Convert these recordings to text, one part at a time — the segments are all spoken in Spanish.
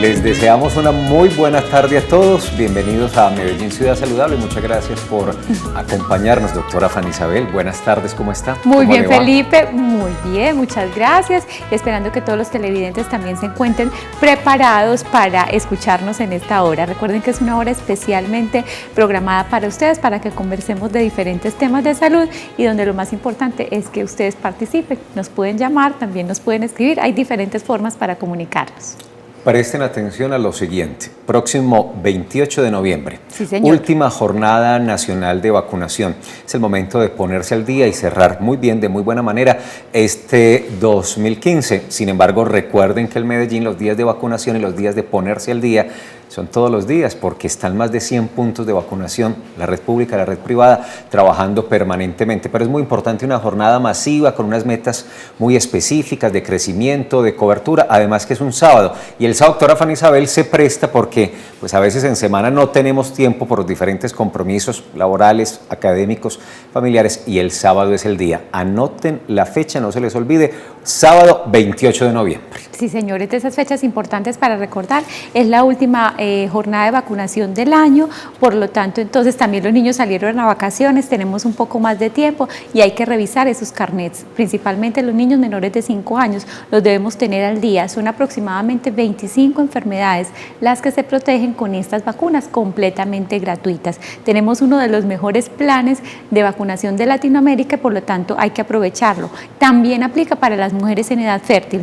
Les deseamos una muy buena tarde a todos. Bienvenidos a Medellín Ciudad Saludable. Muchas gracias por acompañarnos, doctora Fanny Isabel. Buenas tardes, ¿cómo está? Muy bien, Felipe. Muy bien, muchas gracias. Esperando que todos los televidentes también se encuentren preparados para escucharnos en esta hora. Recuerden que es una hora especialmente programada para ustedes, para que conversemos de diferentes temas de salud y donde lo más importante es que ustedes participen. Nos pueden llamar, también nos pueden escribir. Hay diferentes formas para comunicarnos. Presten atención a lo siguiente, próximo 28 de noviembre, sí, señor. Última jornada nacional de vacunación. Es el momento de ponerse al día y cerrar muy bien, de muy buena manera, este 2015. Sin embargo, recuerden que en Medellín los días de vacunación y los días de ponerse al día son todos los días porque están más de 100 puntos de vacunación, la red pública, la red privada, trabajando permanentemente. Pero es muy importante una jornada masiva con unas metas muy específicas de crecimiento, de cobertura, además que es un sábado. Y el sábado, doctora Fanny Isabel, se presta porque pues a veces en semana no tenemos tiempo por los diferentes compromisos laborales, académicos, familiares, y el sábado es el día. Anoten la fecha, no se les olvide, sábado 28 de noviembre. Sí, señores, de esas fechas importantes para recordar, es la última jornada de vacunación del año, por lo tanto, entonces también los niños salieron a vacaciones, tenemos un poco más de tiempo y hay que revisar esos carnets, principalmente los niños menores de 5 años, los debemos tener al día. Son aproximadamente 25 enfermedades las que se protegen con estas vacunas completamente gratuitas. Tenemos uno de los mejores planes de vacunación de Latinoamérica y por lo tanto hay que aprovecharlo. También aplica para las mujeres en edad fértil,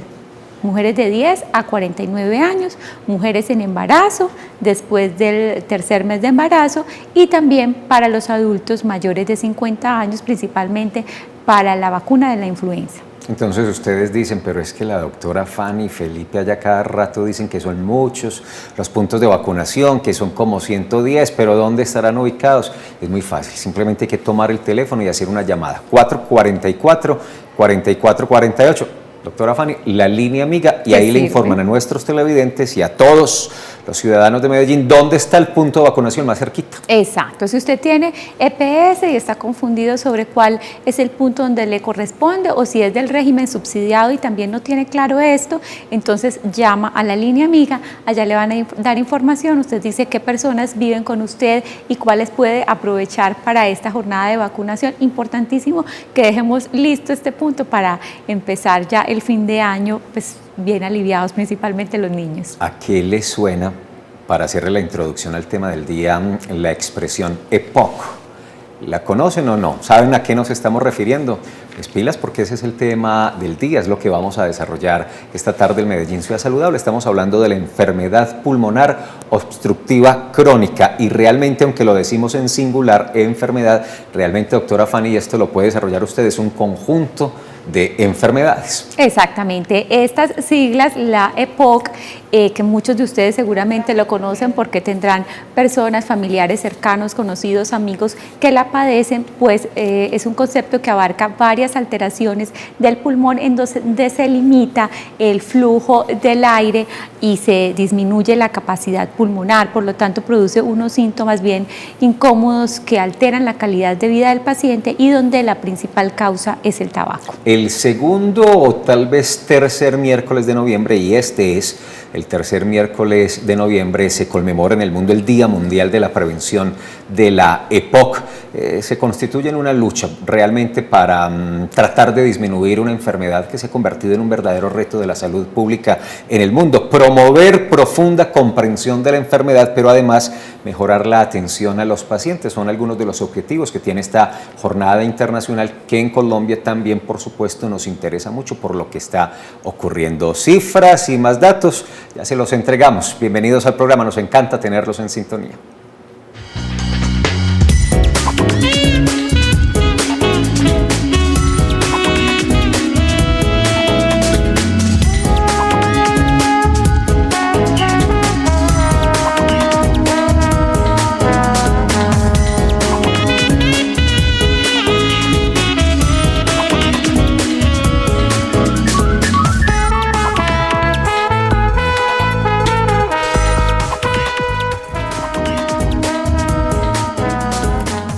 mujeres de 10 a 49 años, mujeres en embarazo, después del tercer mes de embarazo, y también para los adultos mayores de 50 años, principalmente para la vacuna de la influenza. Entonces ustedes dicen, pero es que la doctora Fanny y Felipe allá cada rato dicen que son muchos los puntos de vacunación, que son como 110, pero ¿dónde estarán ubicados? Es muy fácil, simplemente hay que tomar el teléfono y hacer una llamada, 444-4448. Doctora Fanny, la línea amiga, y ahí le informan a nuestros televidentes y a todos los ciudadanos de Medellín dónde está el punto de vacunación más cerquita. Exacto, si usted tiene EPS y está confundido sobre cuál es el punto donde le corresponde o si es del régimen subsidiado y también no tiene claro esto, entonces llama a la línea amiga, allá le van a dar información, usted dice qué personas viven con usted y cuáles puede aprovechar para esta jornada de vacunación. Importantísimo que dejemos listo este punto para empezar ya el fin de año, pues bien aliviados, principalmente los niños. ¿A qué les suena, para hacerle la introducción al tema del día, la expresión EPOC? ¿La conocen o no? ¿Saben a qué nos estamos refiriendo? Pues pilas, porque ese es el tema del día, es lo que vamos a desarrollar esta tarde en Medellín Ciudad Saludable. Estamos hablando de la enfermedad pulmonar obstructiva crónica y realmente, aunque lo decimos en singular, enfermedad, realmente, doctora Fanny, y esto lo puede desarrollar usted, es un conjunto de enfermedades. Exactamente, estas siglas, la EPOC, que muchos de ustedes seguramente lo conocen porque tendrán personas, familiares cercanos, conocidos, amigos que la padecen, pues es un concepto que abarca varias alteraciones del pulmón en donde se limita el flujo del aire y se disminuye la capacidad pulmonar, por lo tanto produce unos síntomas bien incómodos que alteran la calidad de vida del paciente y donde la principal causa es el tabaco. El segundo o tal vez tercer miércoles de noviembre, y este es el tercer miércoles de noviembre, se conmemora en el mundo el Día Mundial de la Prevención de la EPOC. Se constituye en una lucha realmente para tratar de disminuir una enfermedad que se ha convertido en un verdadero reto de la salud pública en el mundo. Promover profunda comprensión de la enfermedad, pero además mejorar la atención a los pacientes. Son algunos de los objetivos que tiene esta jornada internacional que en Colombia también, por supuesto, nos interesa mucho por lo que está ocurriendo. Cifras y más datos ya se los entregamos. Bienvenidos al programa, nos encanta tenerlos en sintonía.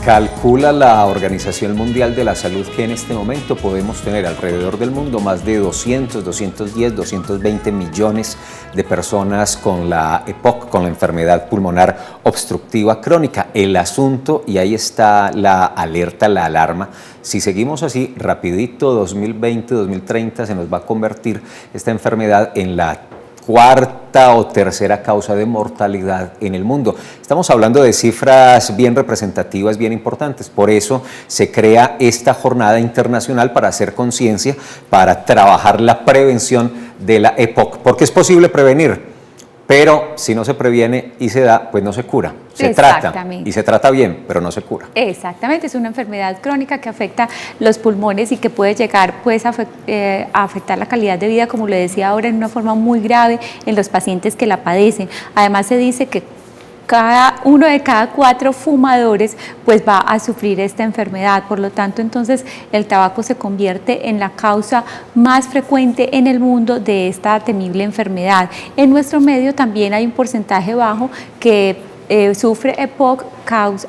Calcula la Organización Mundial de la Salud que en este momento podemos tener alrededor del mundo más de 210, 220 millones de personas con la EPOC, con la enfermedad pulmonar obstructiva crónica. El asunto, y ahí está la alerta, la alarma, si seguimos así, rapidito, 2020, 2030, se nos va a convertir esta enfermedad en la cuarta o tercera causa de mortalidad en el mundo. Estamos hablando de cifras bien representativas, bien importantes. Por eso se crea esta jornada internacional para hacer conciencia, para trabajar la prevención de la EPOC, porque es posible prevenir, pero si no se previene y se da, pues no se cura. Se trata, y se trata bien, pero no se cura. Exactamente, es una enfermedad crónica que afecta los pulmones y que puede llegar pues, a afectar la calidad de vida, como le decía ahora, en una forma muy grave en los pacientes que la padecen. Además se dice que uno de cada 4 fumadores pues va a sufrir esta enfermedad. Por lo tanto, entonces el tabaco se convierte en la causa más frecuente en el mundo de esta temible enfermedad. En nuestro medio también hay un porcentaje bajo que sufre EPOC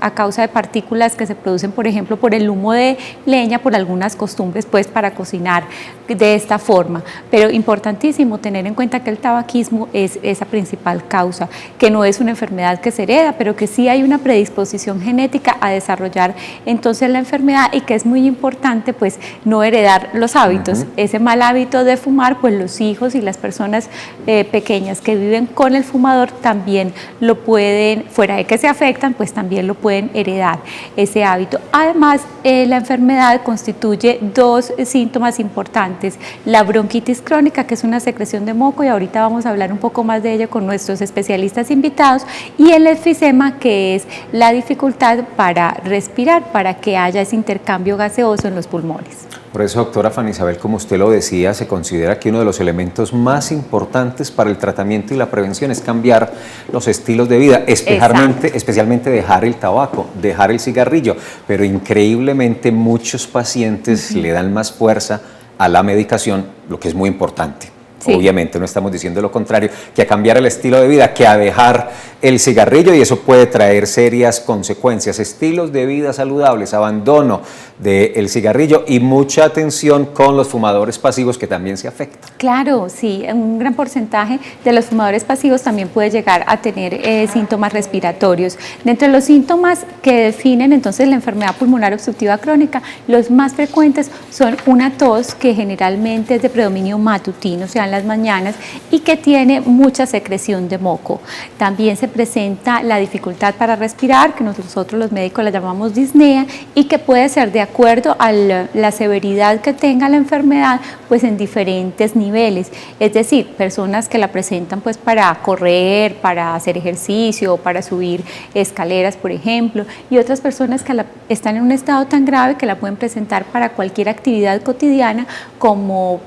a causa de partículas que se producen, por ejemplo, por el humo de leña, por algunas costumbres pues para cocinar de esta forma. Pero importantísimo tener en cuenta que el tabaquismo es esa principal causa, que no es una enfermedad que se hereda, pero que sí hay una predisposición genética a desarrollar entonces la enfermedad, y que es muy importante pues no heredar los hábitos. Ese mal hábito de fumar, pues los hijos y las personas pequeñas que viven con el fumador también lo pueden, fuera de que se afectan, pues también lo pueden heredar ese hábito. Además, la enfermedad constituye 2 síntomas importantes: la bronquitis crónica, que es una secreción de moco, y ahorita vamos a hablar un poco más de ella con nuestros especialistas invitados, y el enfisema, que es la dificultad para respirar, para que haya ese intercambio gaseoso en los pulmones. Por eso, doctora Fanny Isabel, como usted lo decía, se considera que uno de los elementos más importantes para el tratamiento y la prevención es cambiar los estilos de vida, especialmente dejar el tabaco, dejar el cigarrillo, pero increíblemente muchos pacientes le dan más fuerza a la medicación, lo que es muy importante. Sí. Obviamente no estamos diciendo lo contrario, que a cambiar el estilo de vida, que a dejar el cigarrillo, y eso puede traer serias consecuencias. Estilos de vida saludables, abandono del cigarrillo y mucha atención con los fumadores pasivos, que también se afectan. Claro, sí, un gran porcentaje de los fumadores pasivos también puede llegar a tener síntomas respiratorios. Dentro de los síntomas que definen entonces la enfermedad pulmonar obstructiva crónica, los más frecuentes son una tos que generalmente es de predominio matutino, o sea, en las mañanas, y que tiene mucha secreción de moco. También se presenta la dificultad para respirar, que nosotros los médicos la llamamos disnea, y que puede ser de acuerdo a la severidad que tenga la enfermedad, pues en diferentes niveles. Es decir, personas que la presentan pues para correr, para hacer ejercicio, para subir escaleras, por ejemplo, y otras personas que están en un estado tan grave que la pueden presentar para cualquier actividad cotidiana, como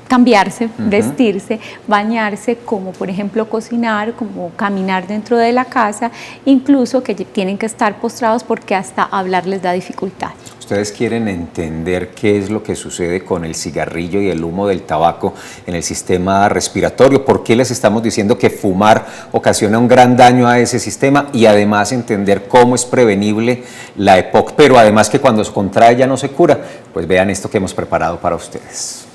cambiarse, vestirse, bañarse, como por ejemplo cocinar, como caminar dentro de la casa, incluso que tienen que estar postrados porque hasta hablar les da dificultad. Ustedes quieren entender qué es lo que sucede con el cigarrillo y el humo del tabaco en el sistema respiratorio, por qué les estamos diciendo que fumar ocasiona un gran daño a ese sistema, y además entender cómo es prevenible la EPOC, pero además que cuando se contrae ya no se cura. Pues vean esto que hemos preparado para ustedes.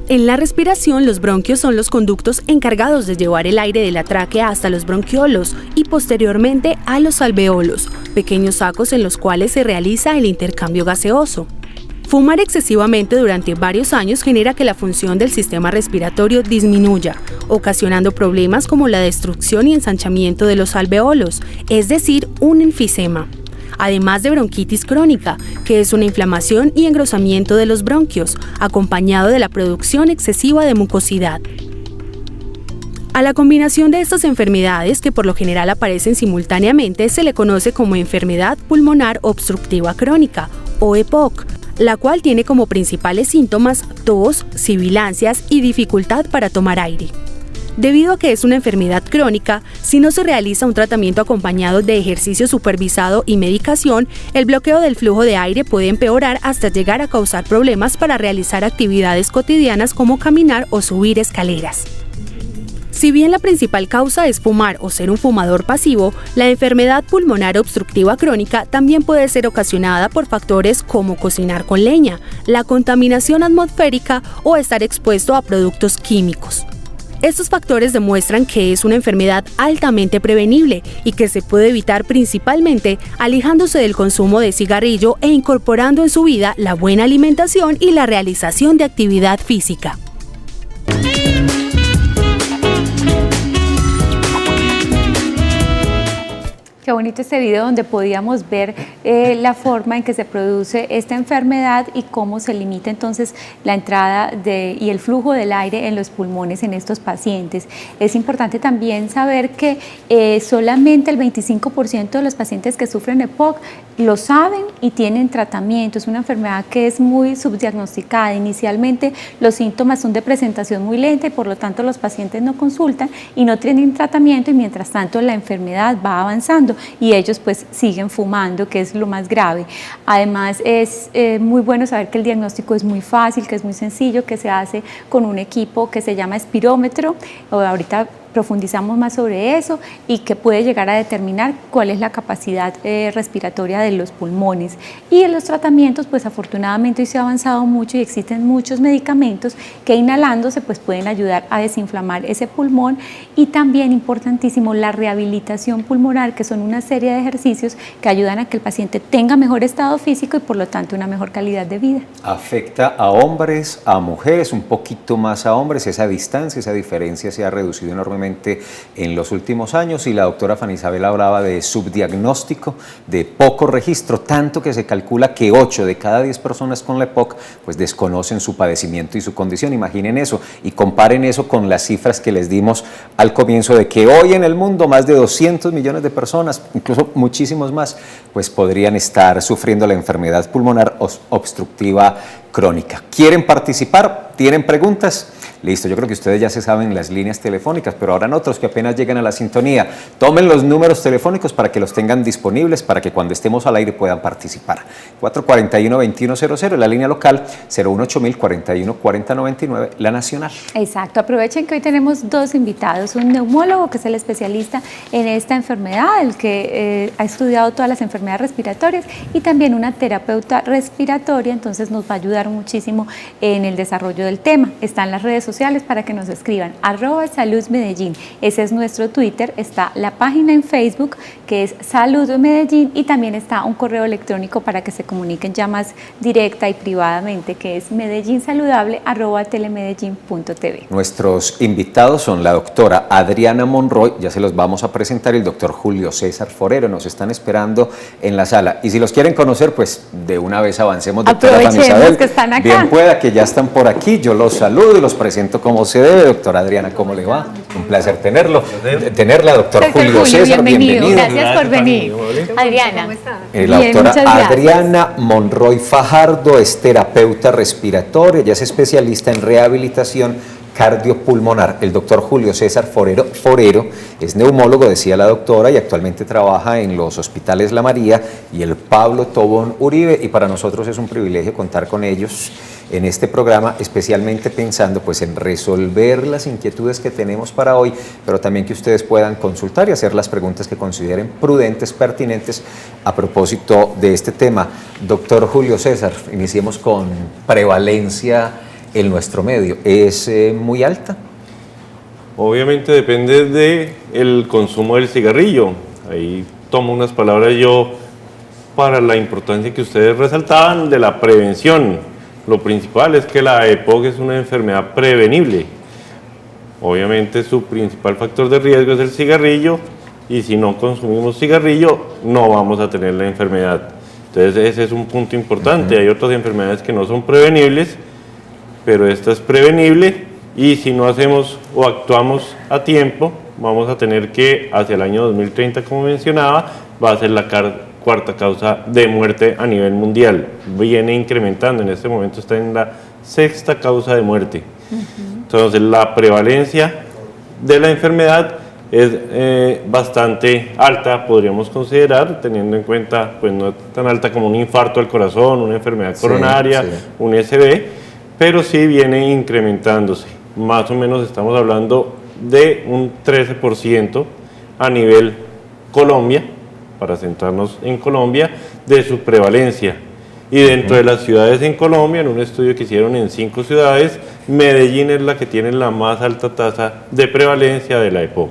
En la respiración, los bronquios son los conductos encargados de llevar el aire de la tráquea hasta los bronquiolos y posteriormente a los alveolos, pequeños sacos en los cuales se realiza el intercambio gaseoso. Fumar excesivamente durante varios años genera que la función del sistema respiratorio disminuya, ocasionando problemas como la destrucción y ensanchamiento de los alveolos, es decir, un enfisema. Además de bronquitis crónica, que es una inflamación y engrosamiento de los bronquios, acompañado de la producción excesiva de mucosidad. A la combinación de estas enfermedades, que por lo general aparecen simultáneamente, se le conoce como enfermedad pulmonar obstructiva crónica, o EPOC, la cual tiene como principales síntomas tos, sibilancias y dificultad para tomar aire. Debido a que es una enfermedad crónica, si no se realiza un tratamiento acompañado de ejercicio supervisado y medicación, el bloqueo del flujo de aire puede empeorar hasta llegar a causar problemas para realizar actividades cotidianas como caminar o subir escaleras. Si bien la principal causa es fumar o ser un fumador pasivo, la enfermedad pulmonar obstructiva crónica también puede ser ocasionada por factores como cocinar con leña, la contaminación atmosférica o estar expuesto a productos químicos. Estos factores demuestran que es una enfermedad altamente prevenible y que se puede evitar principalmente alejándose del consumo de cigarrillo e incorporando en su vida la buena alimentación y la realización de actividad física. Qué bonito este video donde podíamos ver la forma en que se produce esta enfermedad y cómo se limita entonces la entrada y el flujo del aire en los pulmones en estos pacientes. Es importante también saber que solamente el 25% de los pacientes que sufren EPOC lo saben y tienen tratamiento. Es una enfermedad que es muy subdiagnosticada. Inicialmente los síntomas son de presentación muy lenta y por lo tanto los pacientes no consultan y no tienen tratamiento y mientras tanto la enfermedad va avanzando y ellos pues siguen fumando, que es lo más grave. Además es muy bueno saber que el diagnóstico es muy fácil, que es muy sencillo, que se hace con un equipo que se llama espirómetro. Ahorita profundizamos más sobre eso y que puede llegar a determinar cuál es la capacidad respiratoria de los pulmones. Y en los tratamientos, pues afortunadamente hoy se ha avanzado mucho y existen muchos medicamentos que inhalándose pues pueden ayudar a desinflamar ese pulmón y también importantísimo la rehabilitación pulmonar, que son una serie de ejercicios que ayudan a que el paciente tenga mejor estado físico y por lo tanto una mejor calidad de vida. Afecta a hombres, a mujeres, un poquito más a hombres, esa distancia, esa diferencia se ha reducido enormemente en los últimos años y la doctora Fanny Isabel hablaba de subdiagnóstico, de poco registro, tanto que se calcula que 8 de cada 10 personas con la EPOC pues desconocen su padecimiento y su condición. Imaginen eso y comparen eso con las cifras que les dimos al comienzo de que hoy en el mundo más de 200 millones de personas, incluso muchísimos más, pues podrían estar sufriendo la enfermedad pulmonar obstructiva crónica. ¿Quieren participar? ¿Tienen preguntas? Listo, yo creo que ustedes ya se saben las líneas telefónicas, pero habrán otros que apenas llegan a la sintonía. Tomen los números telefónicos para que los tengan disponibles, para que cuando estemos al aire puedan participar. 441-2100, la línea local, 018-041-4099, la nacional. Exacto, aprovechen que hoy tenemos dos invitados, un neumólogo que es el especialista en esta enfermedad, el que ha estudiado todas las enfermedades respiratorias y también una terapeuta respiratoria, entonces nos va a ayudar muchísimo en el desarrollo del tema. Están las redes sociales para que nos escriban, @saludmedellín, ese es nuestro Twitter, está la página en Facebook que es Salud Medellín y también está un correo electrónico para que se comuniquen ya más directa y privadamente que es medellínsaludable@telemedellín.tv. Nuestros invitados son la doctora Adriana Monroy, ya se los vamos a presentar, y el doctor Julio César Forero, nos están esperando en la sala y si los quieren conocer pues de una vez avancemos. Doctora Fanny Isabel, que están acá. Bien pueda que ya están por aquí, yo los saludo y los presento como se debe. Doctora Adriana, ¿cómo le va? Un placer tenerla, doctor Julio César, bienvenido. Gracias por venir. Adriana. La doctora Adriana Monroy Fajardo es terapeuta respiratoria, ella es especialista en rehabilitación cardiopulmonar. El doctor Julio César Forero es neumólogo, decía la doctora, y actualmente trabaja en los hospitales La María y el Pablo Tobón Uribe, y para nosotros es un privilegio contar con ellos en este programa, especialmente pensando pues en resolver las inquietudes que tenemos para hoy, pero también que ustedes puedan consultar y hacer las preguntas que consideren prudentes, pertinentes a propósito de este tema. Doctor Julio César, iniciemos con prevalencia en nuestro medio. ¿Es muy alta? Obviamente depende del consumo del cigarrillo. Ahí tomo unas palabras yo para la importancia que ustedes resaltaban de la prevención. Lo principal es que la EPOC es una enfermedad prevenible. Obviamente su principal factor de riesgo es el cigarrillo y si no consumimos cigarrillo no vamos a tener la enfermedad. Entonces ese es un punto importante. Hay otras enfermedades que no son prevenibles, pero esta es prevenible y si no hacemos o actuamos a tiempo, vamos a tener que hacia el año 2030, como mencionaba, va a ser la cuarta causa de muerte a nivel mundial. Viene incrementando, en este momento está en la 6ª causa de muerte. Entonces la prevalencia de la enfermedad es bastante alta, podríamos considerar, teniendo en cuenta, pues no tan alta como un infarto al corazón, una enfermedad coronaria, un SB, pero sí viene incrementándose. Más o menos estamos hablando de un 13% a nivel Colombia, para centrarnos en Colombia, de su prevalencia. Y dentro de las ciudades en Colombia, en un estudio que hicieron en 5 ciudades, Medellín es la que tiene la más alta tasa de prevalencia de la EPOC.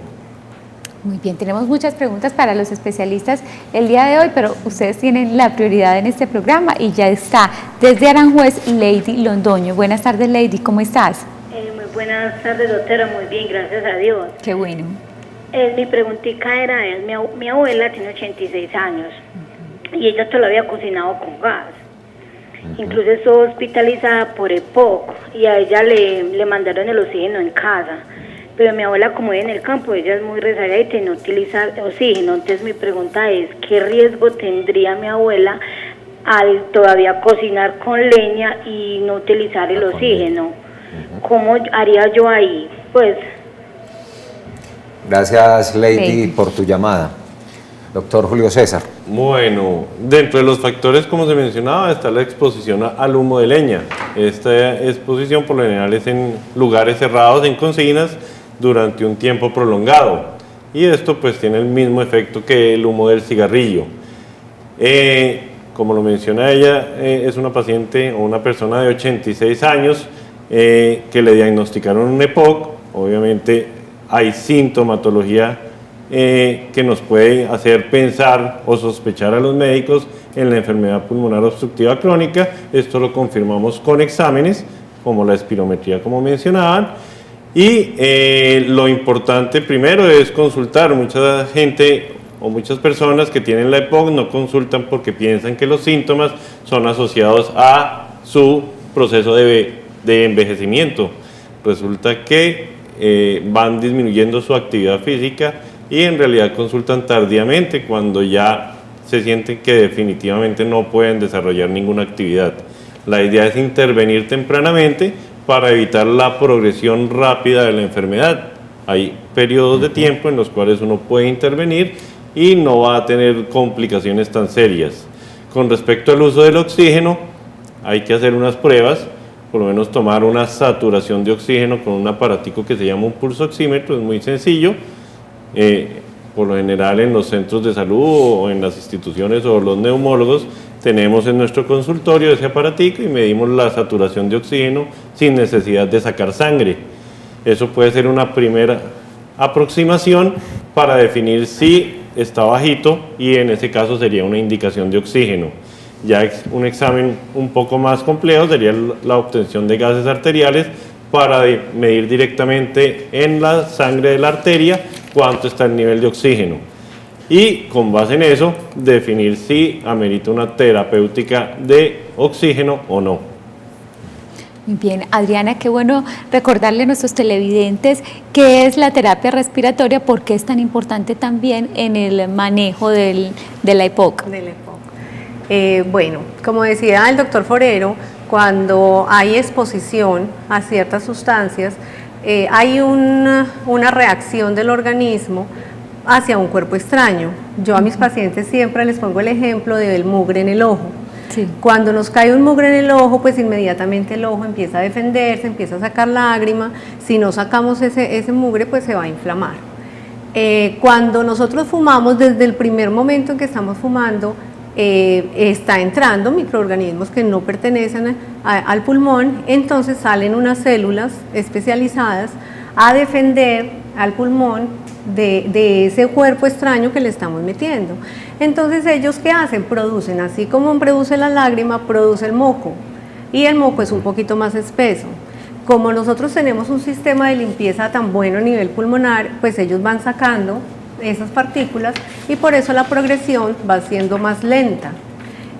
Muy bien, tenemos muchas preguntas para los especialistas el día de hoy, pero ustedes tienen la prioridad en este programa y ya está desde Aranjuez Lady Londoño. Buenas tardes, Lady, ¿cómo estás? Muy buenas tardes, doctora, muy bien, gracias a Dios. Qué bueno. Mi preguntita era, mi abuela tiene 86 años y ella todavía cocinado con gas. Incluso estuvo hospitalizada por EPOC y a ella le mandaron el oxígeno en casa. Pero mi abuela, como vive en el campo, ella es muy rezagada y no utiliza oxígeno. Entonces mi pregunta es, ¿qué riesgo tendría mi abuela al todavía cocinar con leña y no utilizar el oxígeno? ¿Cómo haría yo ahí? Pues... Gracias, Lady, por tu llamada. Doctor Julio César. Bueno, dentro de los factores, como se mencionaba, está la exposición al humo de leña. Esta exposición por lo general es en lugares cerrados, en cocinas, durante un tiempo prolongado. Y esto pues tiene el mismo efecto que el humo del cigarrillo. Como lo menciona ella, es una paciente o una persona de 86 años que le diagnosticaron un EPOC. Obviamente hay sintomatología que nos puede hacer pensar o sospechar a los médicos en la enfermedad pulmonar obstructiva crónica. Esto lo confirmamos con exámenes, como la espirometría, como mencionaban. Y lo importante primero es consultar. Mucha gente o muchas personas que tienen la EPOC no consultan porque piensan que los síntomas son asociados a su proceso de envejecimiento. Resulta que van disminuyendo su actividad física y en realidad consultan tardíamente cuando ya se sienten que definitivamente no pueden desarrollar ninguna actividad. La idea es intervenir tempranamente para evitar la progresión rápida de la enfermedad. Hay periodos de tiempo en los cuales uno puede intervenir y no va a tener complicaciones tan serias. Con respecto al uso del oxígeno, hay que hacer unas pruebas, por lo menos tomar una saturación de oxígeno con un aparatico que se llama un pulso oxímetro, es muy sencillo. Por lo general en los centros de salud o en las instituciones o los neumólogos tenemos en nuestro consultorio ese aparatico y medimos la saturación de oxígeno sin necesidad de sacar sangre. Eso puede ser una primera aproximación para definir si está bajito y en ese caso sería una indicación de oxígeno. Ya un examen un poco más complejo sería la obtención de gases arteriales para medir directamente en la sangre de la arteria cuánto está el nivel de oxígeno y con base en eso definir si amerita una terapéutica de oxígeno o no. Muy bien, Adriana, qué bueno recordarle a nuestros televidentes qué es la terapia respiratoria, por qué es tan importante también en el manejo de la EPOC. Bueno, como decía el doctor Forero, cuando hay exposición a ciertas sustancias, hay una reacción del organismo hacia un cuerpo extraño. Yo a mis pacientes siempre les pongo el ejemplo del mugre en el ojo. Sí. Cuando nos cae un mugre en el ojo, pues inmediatamente el ojo empieza a defenderse, empieza a sacar lágrima. Si no sacamos ese mugre, pues se va a inflamar. Cuando nosotros fumamos, desde el primer momento en que estamos fumando, está entrando microorganismos que no pertenecen al pulmón, entonces salen unas células especializadas a defender al pulmón de ese cuerpo extraño que le estamos metiendo. Entonces ellos, ¿qué hacen? Producen, así como produce la lágrima, produce el moco, y el moco es un poquito más espeso. Como nosotros tenemos un sistema de limpieza tan bueno a nivel pulmonar, pues ellos van sacando esas partículas y por eso la progresión va siendo más lenta.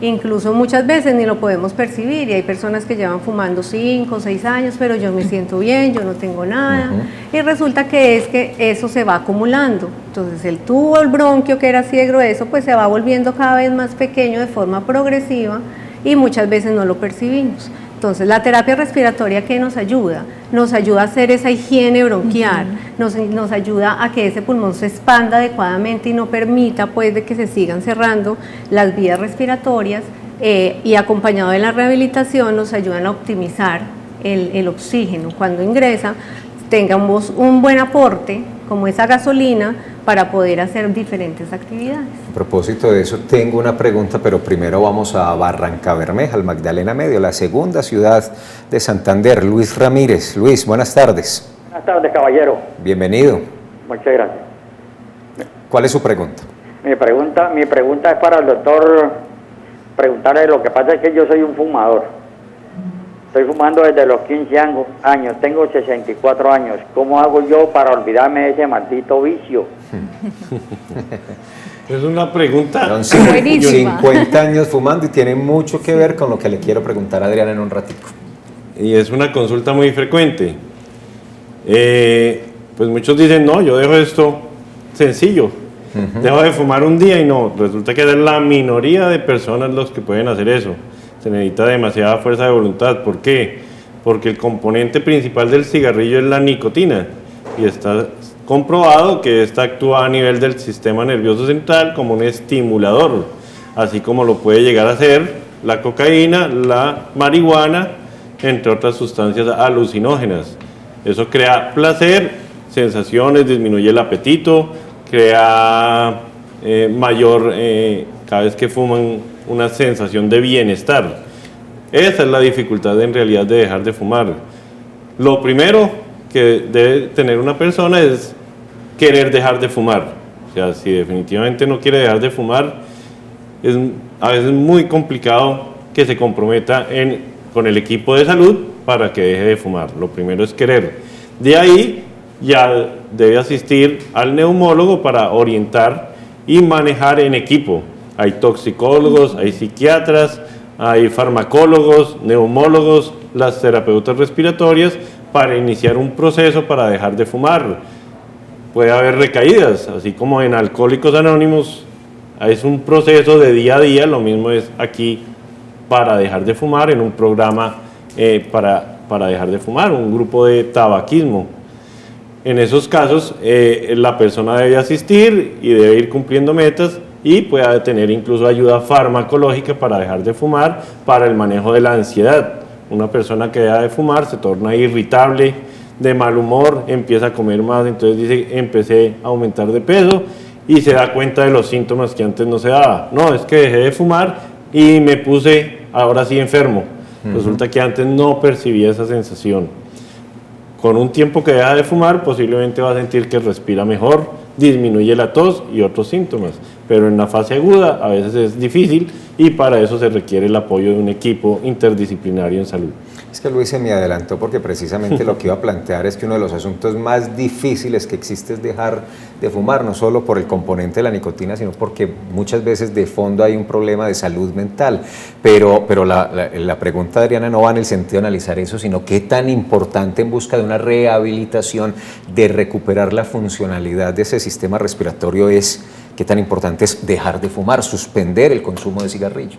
Incluso muchas veces ni lo podemos percibir y hay personas que llevan fumando 5 o 6 años, pero yo me siento bien, yo no tengo nada. Y resulta que eso se va acumulando. Entonces el tubo, el bronquio que era así de grueso, pues se va volviendo cada vez más pequeño de forma progresiva y muchas veces no lo percibimos. Entonces, la terapia respiratoria, ¿qué nos ayuda? Nos ayuda a hacer esa higiene bronquial, nos ayuda a que ese pulmón se expanda adecuadamente y no permita pues de que se sigan cerrando las vías respiratorias y acompañado de la rehabilitación nos ayudan a optimizar el oxígeno. Cuando ingresa, tengamos un buen aporte, como esa gasolina, para poder hacer diferentes actividades. A propósito de eso, tengo una pregunta, pero primero vamos a Barrancabermeja, al Magdalena Medio, la segunda ciudad de Santander. Luis Ramírez. Luis, buenas tardes. Buenas tardes, caballero. Bienvenido. Muchas gracias. ¿Cuál es su pregunta? Mi pregunta es para el doctor, preguntarle, lo que pasa es que yo soy un fumador. Estoy fumando desde los 15 años, tengo 64 años. ¿Cómo hago yo para olvidarme de ese maldito vicio? Es una pregunta. Son Buenísima. 50 años fumando y tiene mucho que ver con lo que le quiero preguntar a Adriana en un ratico. Y es una consulta muy frecuente. Pues muchos dicen, no, yo dejo esto sencillo. Dejo de fumar un día y no. Resulta que es la minoría de personas los que pueden hacer eso. Se necesita demasiada fuerza de voluntad. ¿Por qué? Porque el componente principal del cigarrillo es la nicotina. Y está comprobado que esta actúa a nivel del sistema nervioso central como un estimulador. Así como lo puede llegar a hacer la cocaína, la marihuana, entre otras sustancias alucinógenas. Eso crea placer, sensaciones, disminuye el apetito, crea cada vez que fuman, una sensación de bienestar. Esa es la dificultad en realidad de dejar de fumar. Lo primero que debe tener una persona es querer dejar de fumar. O sea, si definitivamente no quiere dejar de fumar, es a veces muy complicado que se comprometa con el equipo de salud para que deje de fumar. Lo primero es querer. De ahí ya debe asistir al neumólogo para orientar y manejar en equipo. Hay toxicólogos, hay psiquiatras, hay farmacólogos, neumólogos, las terapeutas respiratorias para iniciar un proceso para dejar de fumar. Puede haber recaídas, así como en Alcohólicos Anónimos es un proceso de día a día, lo mismo es aquí para dejar de fumar en un programa para dejar de fumar, un grupo de tabaquismo. En esos casos la persona debe asistir y debe ir cumpliendo metas y puede tener incluso ayuda farmacológica para dejar de fumar, para el manejo de la ansiedad. Una persona que deja de fumar se torna irritable, de mal humor, empieza a comer más, entonces dice, empecé a aumentar de peso y se da cuenta de los síntomas que antes no se daba. No, es que dejé de fumar y me puse ahora sí enfermo. Resulta que antes no percibía esa sensación. Con un tiempo que deja de fumar, posiblemente va a sentir que respira mejor, disminuye la tos y otros síntomas, pero en la fase aguda a veces es difícil y para eso se requiere el apoyo de un equipo interdisciplinario en salud. Es que Luis se me adelantó porque precisamente lo que iba a plantear es que uno de los asuntos más difíciles que existe es dejar de fumar, no solo por el componente de la nicotina, sino porque muchas veces de fondo hay un problema de salud mental. Pero la pregunta de Adriana no va en el sentido de analizar eso, sino qué tan importante en busca de una rehabilitación, de recuperar la funcionalidad de ese sistema respiratorio es, qué tan importante es dejar de fumar, suspender el consumo de cigarrillo.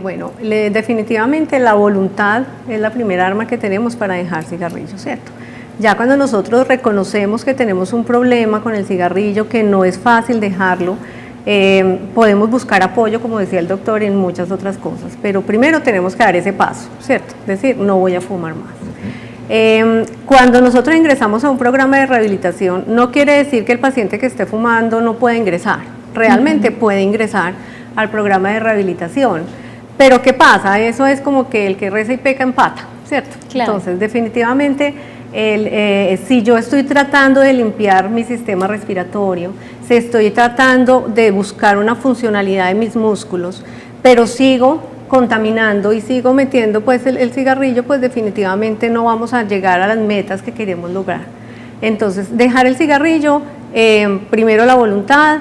Bueno, definitivamente la voluntad es la primera arma que tenemos para dejar cigarrillo, ¿cierto? Ya cuando nosotros reconocemos que tenemos un problema con el cigarrillo, que no es fácil dejarlo, podemos buscar apoyo, como decía el doctor, en muchas otras cosas, pero primero tenemos que dar ese paso, ¿cierto? Es decir, no voy a fumar más. Cuando nosotros ingresamos a un programa de rehabilitación, no quiere decir que el paciente que esté fumando no pueda ingresar, realmente puede ingresar al programa de rehabilitación, pero ¿qué pasa? Eso es como que el que reza y peca empata, ¿cierto? Claro. Entonces definitivamente si yo estoy tratando de limpiar mi sistema respiratorio, si estoy tratando de buscar una funcionalidad de mis músculos, pero sigo contaminando y sigo metiendo pues el cigarrillo, pues definitivamente no vamos a llegar a las metas que queremos lograr. Entonces dejar el cigarrillo, primero la voluntad.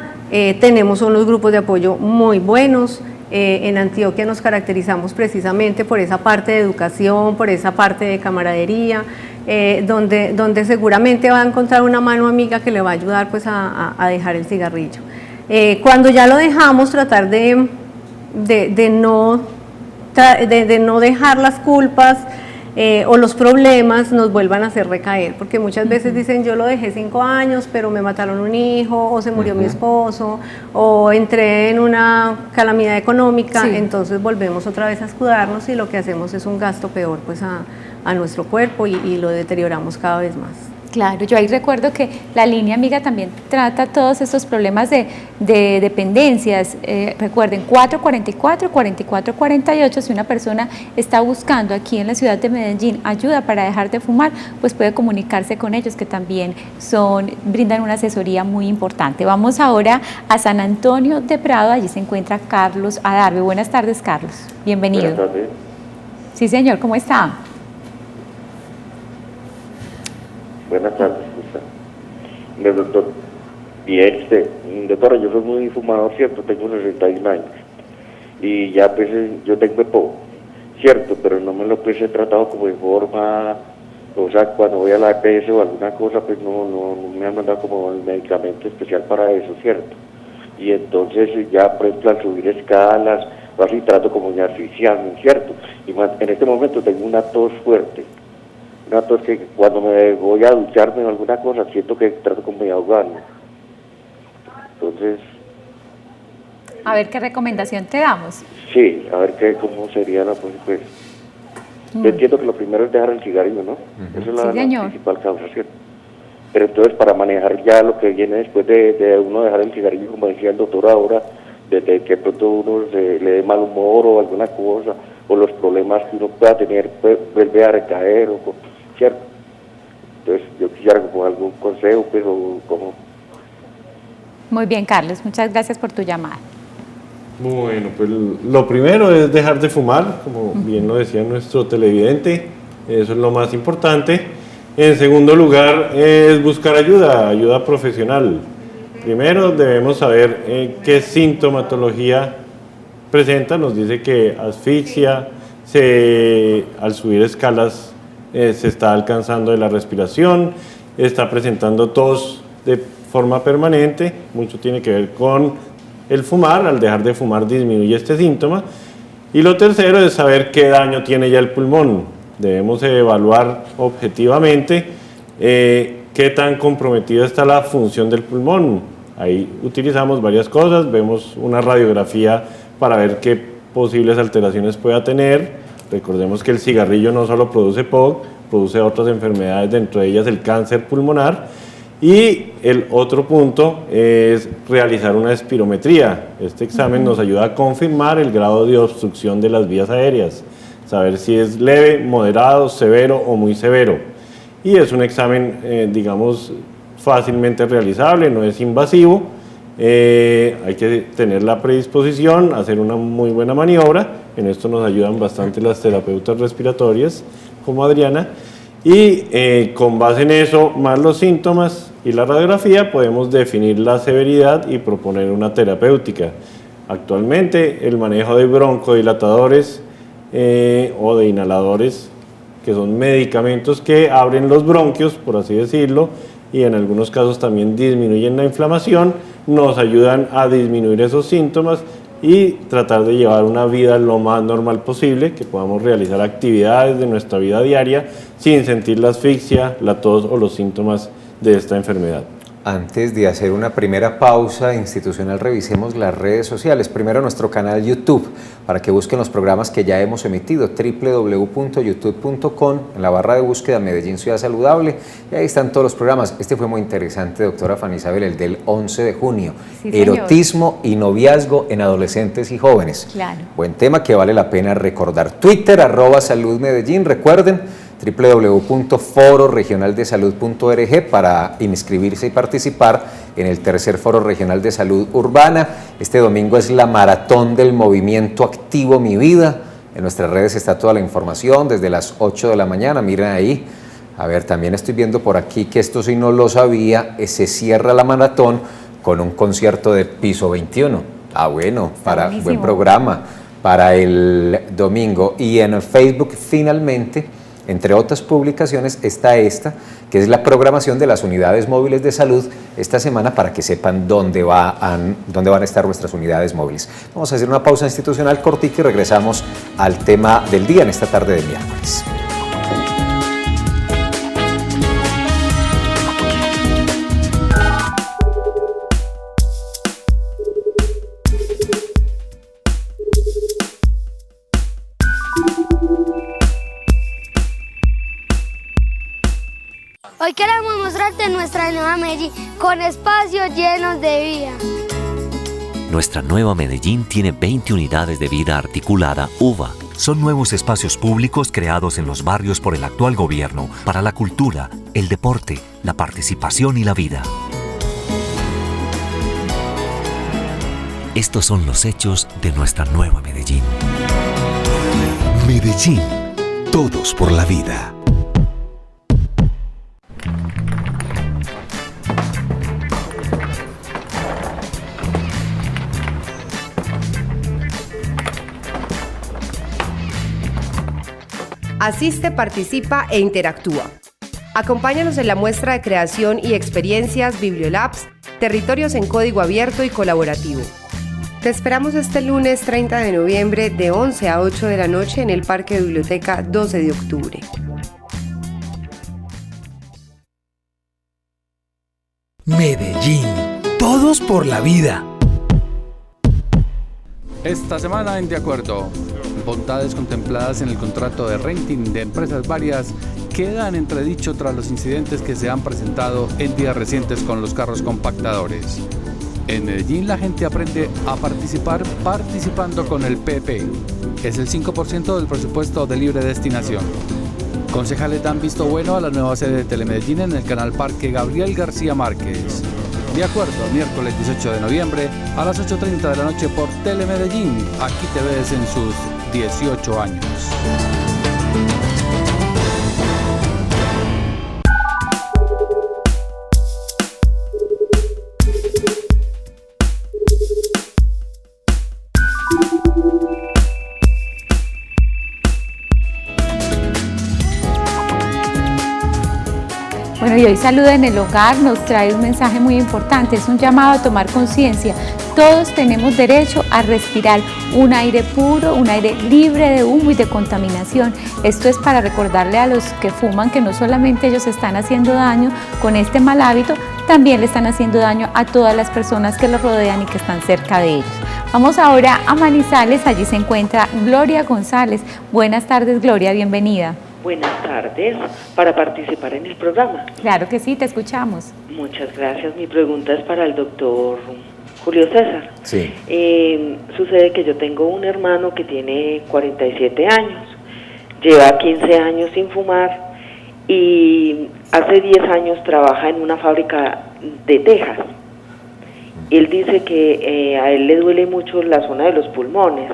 Tenemos unos grupos de apoyo muy buenos. En Antioquia nos caracterizamos precisamente por esa parte de educación, por esa parte de camaradería, donde seguramente va a encontrar una mano amiga que le va a ayudar pues a dejar el cigarrillo. Cuando ya lo dejamos, tratar de no dejar las culpas o los problemas nos vuelvan a hacer recaer, porque muchas veces dicen yo lo dejé 5 años, pero me mataron un hijo, o se murió mi esposo, o entré en una calamidad económica, entonces volvemos otra vez a escudarnos y lo que hacemos es un gasto peor pues a nuestro cuerpo y lo deterioramos cada vez más. Claro, yo ahí recuerdo que la línea amiga también trata todos estos problemas de dependencias. Recuerden, 444-4448, si una persona está buscando aquí en la ciudad de Medellín ayuda para dejar de fumar, pues puede comunicarse con ellos, que también brindan una asesoría muy importante. Vamos ahora a San Antonio de Prado, allí se encuentra Carlos Adarve. Buenas tardes, Carlos, bienvenido. Buenas tardes. Sí, señor, ¿cómo está? Buenas tardes, ¿cómo está? Doctor, bien, doctora, yo soy muy fumador, ¿cierto? Tengo 61 años y ya pues yo tengo EPO, ¿cierto? Pero no me lo pues he tratado como de forma, o sea, cuando voy a la EPS o alguna cosa, pues no me han mandado como el medicamento especial para eso, ¿cierto? Y entonces ya, por ejemplo, al subir escalas, o así trato como de asfixiarme, ¿cierto? Y más, en este momento tengo una tos fuerte. Una tos que cuando me voy a ducharme o alguna cosa, siento que trato como de ahogarme. Entonces... A ver qué recomendación te damos. Sí, a ver cómo sería la pues. Yo entiendo que lo primero es dejar el cigarrillo, ¿no? Eso es la principal causa, ¿cierto? Pero entonces para manejar ya lo que viene después de uno dejar el cigarrillo, como decía el doctor ahora, de que pronto uno le dé mal humor o alguna cosa, o los problemas que uno pueda tener, vuelve a recaer, ¿cierto? Entonces yo quisiera como algún consejo, pero como... Muy bien, Carlos, muchas gracias por tu llamada. Bueno, pues lo primero es dejar de fumar, como bien lo decía nuestro televidente, eso es lo más importante. En segundo lugar es buscar ayuda profesional. Primero debemos saber qué sintomatología presenta, nos dice que asfixia, al subir escalas se está alcanzando de la respiración, está presentando tos de forma permanente, mucho tiene que ver con el fumar, al dejar de fumar disminuye este síntoma. Y lo tercero es saber qué daño tiene ya el pulmón. Debemos evaluar objetivamente qué tan comprometida está la función del pulmón. Ahí utilizamos varias cosas, vemos una radiografía para ver qué posibles alteraciones pueda tener. Recordemos que el cigarrillo no solo produce POC, produce otras enfermedades, dentro de ellas el cáncer pulmonar. Y el otro punto es realizar una espirometría. Este examen nos ayuda a confirmar el grado de obstrucción de las vías aéreas, saber si es leve, moderado, severo o muy severo. Y es un examen, digamos, fácilmente realizable, no es invasivo. Hay que tener la predisposición, hacer una muy buena maniobra. En esto nos ayudan bastante las terapeutas respiratorias, como Adriana. Y con base en eso, más los síntomas y la radiografía, podemos definir la severidad y proponer una terapéutica. Actualmente, el manejo de broncodilatadores o de inhaladores, que son medicamentos que abren los bronquios, por así decirlo, y en algunos casos también disminuyen la inflamación, nos ayudan a disminuir esos síntomas y tratar de llevar una vida lo más normal posible, que podamos realizar actividades de nuestra vida diaria sin sentir la asfixia, la tos o los síntomas de esta enfermedad. Antes de hacer una primera pausa institucional, revisemos las redes sociales. Primero nuestro canal YouTube, para que busquen los programas que ya hemos emitido, www.youtube.com, en la barra de búsqueda Medellín Ciudad Saludable, y ahí están todos los programas. Este fue muy interesante, doctora Fanny Isabel, el del 11 de junio, sí, erotismo y noviazgo en adolescentes y jóvenes. Claro. Buen tema que vale la pena recordar. Twitter, @saludmedellín, recuerden, www.fororegionaldesalud.org para inscribirse y participar en el tercer Foro Regional de Salud Urbana. Este domingo es la maratón del movimiento activo Mi Vida. En nuestras redes está toda la información desde las 8 de la mañana, miren ahí. A ver, también estoy viendo por aquí que esto sí no lo sabía, se cierra la maratón con un concierto de Piso 21. Ah, bueno, para buen programa para el domingo. Y en Facebook finalmente, entre otras publicaciones, está esta, que es la programación de las unidades móviles de salud esta semana para que sepan dónde van a estar nuestras unidades móviles. Vamos a hacer una pausa institucional cortica y regresamos al tema del día en esta tarde de miércoles. Hoy queremos mostrarte nuestra nueva Medellín con espacios llenos de vida. Nuestra nueva Medellín tiene 20 unidades de vida articulada UVA. Son nuevos espacios públicos creados en los barrios por el actual gobierno para la cultura, el deporte, la participación y la vida. Estos son los hechos de nuestra nueva Medellín. Medellín, todos por la vida. Asiste, participa e interactúa. Acompáñanos en la muestra de creación y experiencias Bibliolabs, territorios en código abierto y colaborativo. Te esperamos este lunes 30 de noviembre de 11 a 8 de la noche en el Parque Biblioteca 12 de octubre. Medellín, todos por la vida. Esta semana en De Acuerdo, bondades contempladas en el contrato de renting de empresas varias quedan en entredicho tras los incidentes que se han presentado en días recientes con los carros compactadores. En Medellín la gente aprende a participar participando con el PP. Es el 5% del presupuesto de libre destinación. Concejales dan visto bueno a la nueva sede de Telemedellín en el canal Parque Gabriel García Márquez. De Acuerdo, miércoles 18 de noviembre a las 8:30 de la noche por Telemedellín. Aquí te ves en sus 18 años. Bueno, y hoy Saluda en el Hogar nos trae un mensaje muy importante, es un llamado a tomar conciencia. Todos tenemos derecho a respirar un aire puro, un aire libre de humo y de contaminación. Esto es para recordarle a los que fuman que no solamente ellos están haciendo daño con este mal hábito, también le están haciendo daño a todas las personas que los rodean y que están cerca de ellos. Vamos ahora a Manizales, allí se encuentra Gloria González. Buenas tardes, Gloria, bienvenida. Buenas tardes, para participar en el programa. Claro que sí, te escuchamos. Muchas gracias. Mi pregunta es para el doctor Julio César. Sí. Sucede que yo tengo un hermano que tiene 47 años, lleva 15 años sin fumar y hace 10 años trabaja en una fábrica de tejas. Él dice que a él le duele mucho la zona de los pulmones.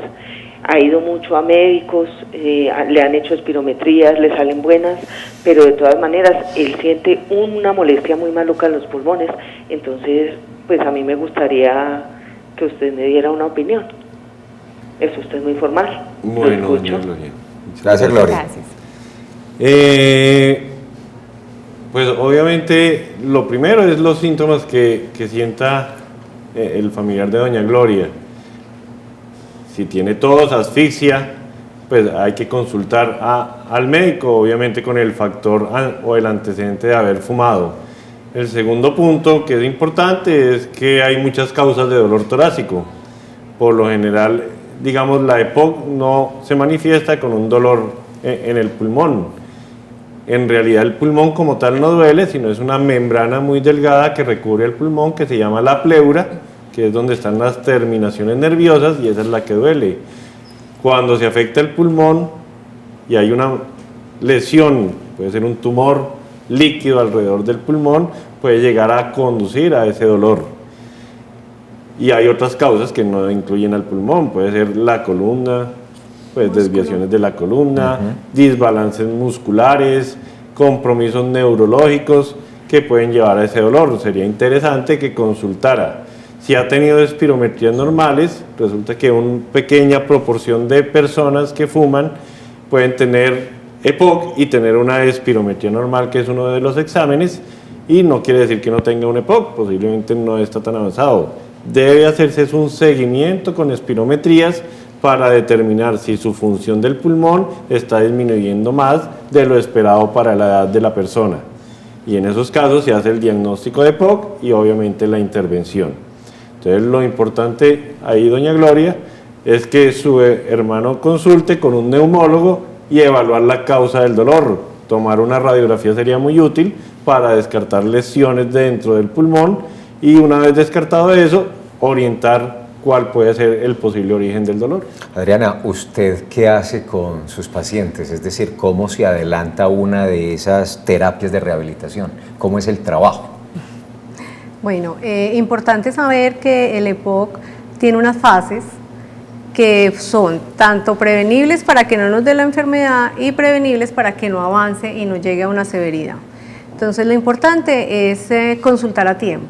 Ha ido mucho a médicos, le han hecho espirometrías, le salen buenas, pero de todas maneras él siente una molestia muy maluca en los pulmones. Entonces, pues a mí me gustaría que usted me diera una opinión. Es usted muy formal. Bueno, lo escucho. Gloria. Gracias, Gloria. Gracias. Pues obviamente lo primero es los síntomas que sienta el familiar de doña Gloria. Si tiene tos, asfixia, pues hay que consultar al médico, obviamente con el factor o el antecedente de haber fumado. El segundo punto que es importante es que hay muchas causas de dolor torácico. Por lo general, digamos, la EPOC no se manifiesta con un dolor en el pulmón. En realidad el pulmón como tal no duele, sino es una membrana muy delgada que recubre el pulmón que se llama la pleura, que es donde están las terminaciones nerviosas y esa es la que duele. Cuando se afecta el pulmón y hay una lesión, puede ser un tumor líquido alrededor del pulmón, puede llegar a conducir a ese dolor. Y hay otras causas que no incluyen al pulmón, puede ser la columna, pues desviaciones de la columna, desbalances musculares, compromisos neurológicos que pueden llevar a ese dolor. Sería interesante que consultara. Si ha tenido espirometrías normales, resulta que una pequeña proporción de personas que fuman pueden tener EPOC y tener una espirometría normal, que es uno de los exámenes, y no quiere decir que no tenga un EPOC, posiblemente no está tan avanzado. Debe hacerse un seguimiento con espirometrías para determinar si su función del pulmón está disminuyendo más de lo esperado para la edad de la persona. Y en esos casos se hace el diagnóstico de EPOC y obviamente la intervención. Entonces lo importante ahí, doña Gloria, es que su hermano consulte con un neumólogo y evaluar la causa del dolor. tomar una radiografía sería muy útil para descartar lesiones dentro del pulmón y una vez descartado eso, orientar cuál puede ser el posible origen del dolor. Adriana, ¿usted qué hace con sus pacientes? Es decir, ¿cómo se adelanta una de esas terapias de rehabilitación? ¿Cómo es el trabajo? Bueno, importante saber que el EPOC tiene unas fases que son tanto prevenibles para que no nos dé la enfermedad y prevenibles para que no avance y no llegue a una severidad. Entonces lo importante es consultar a tiempo.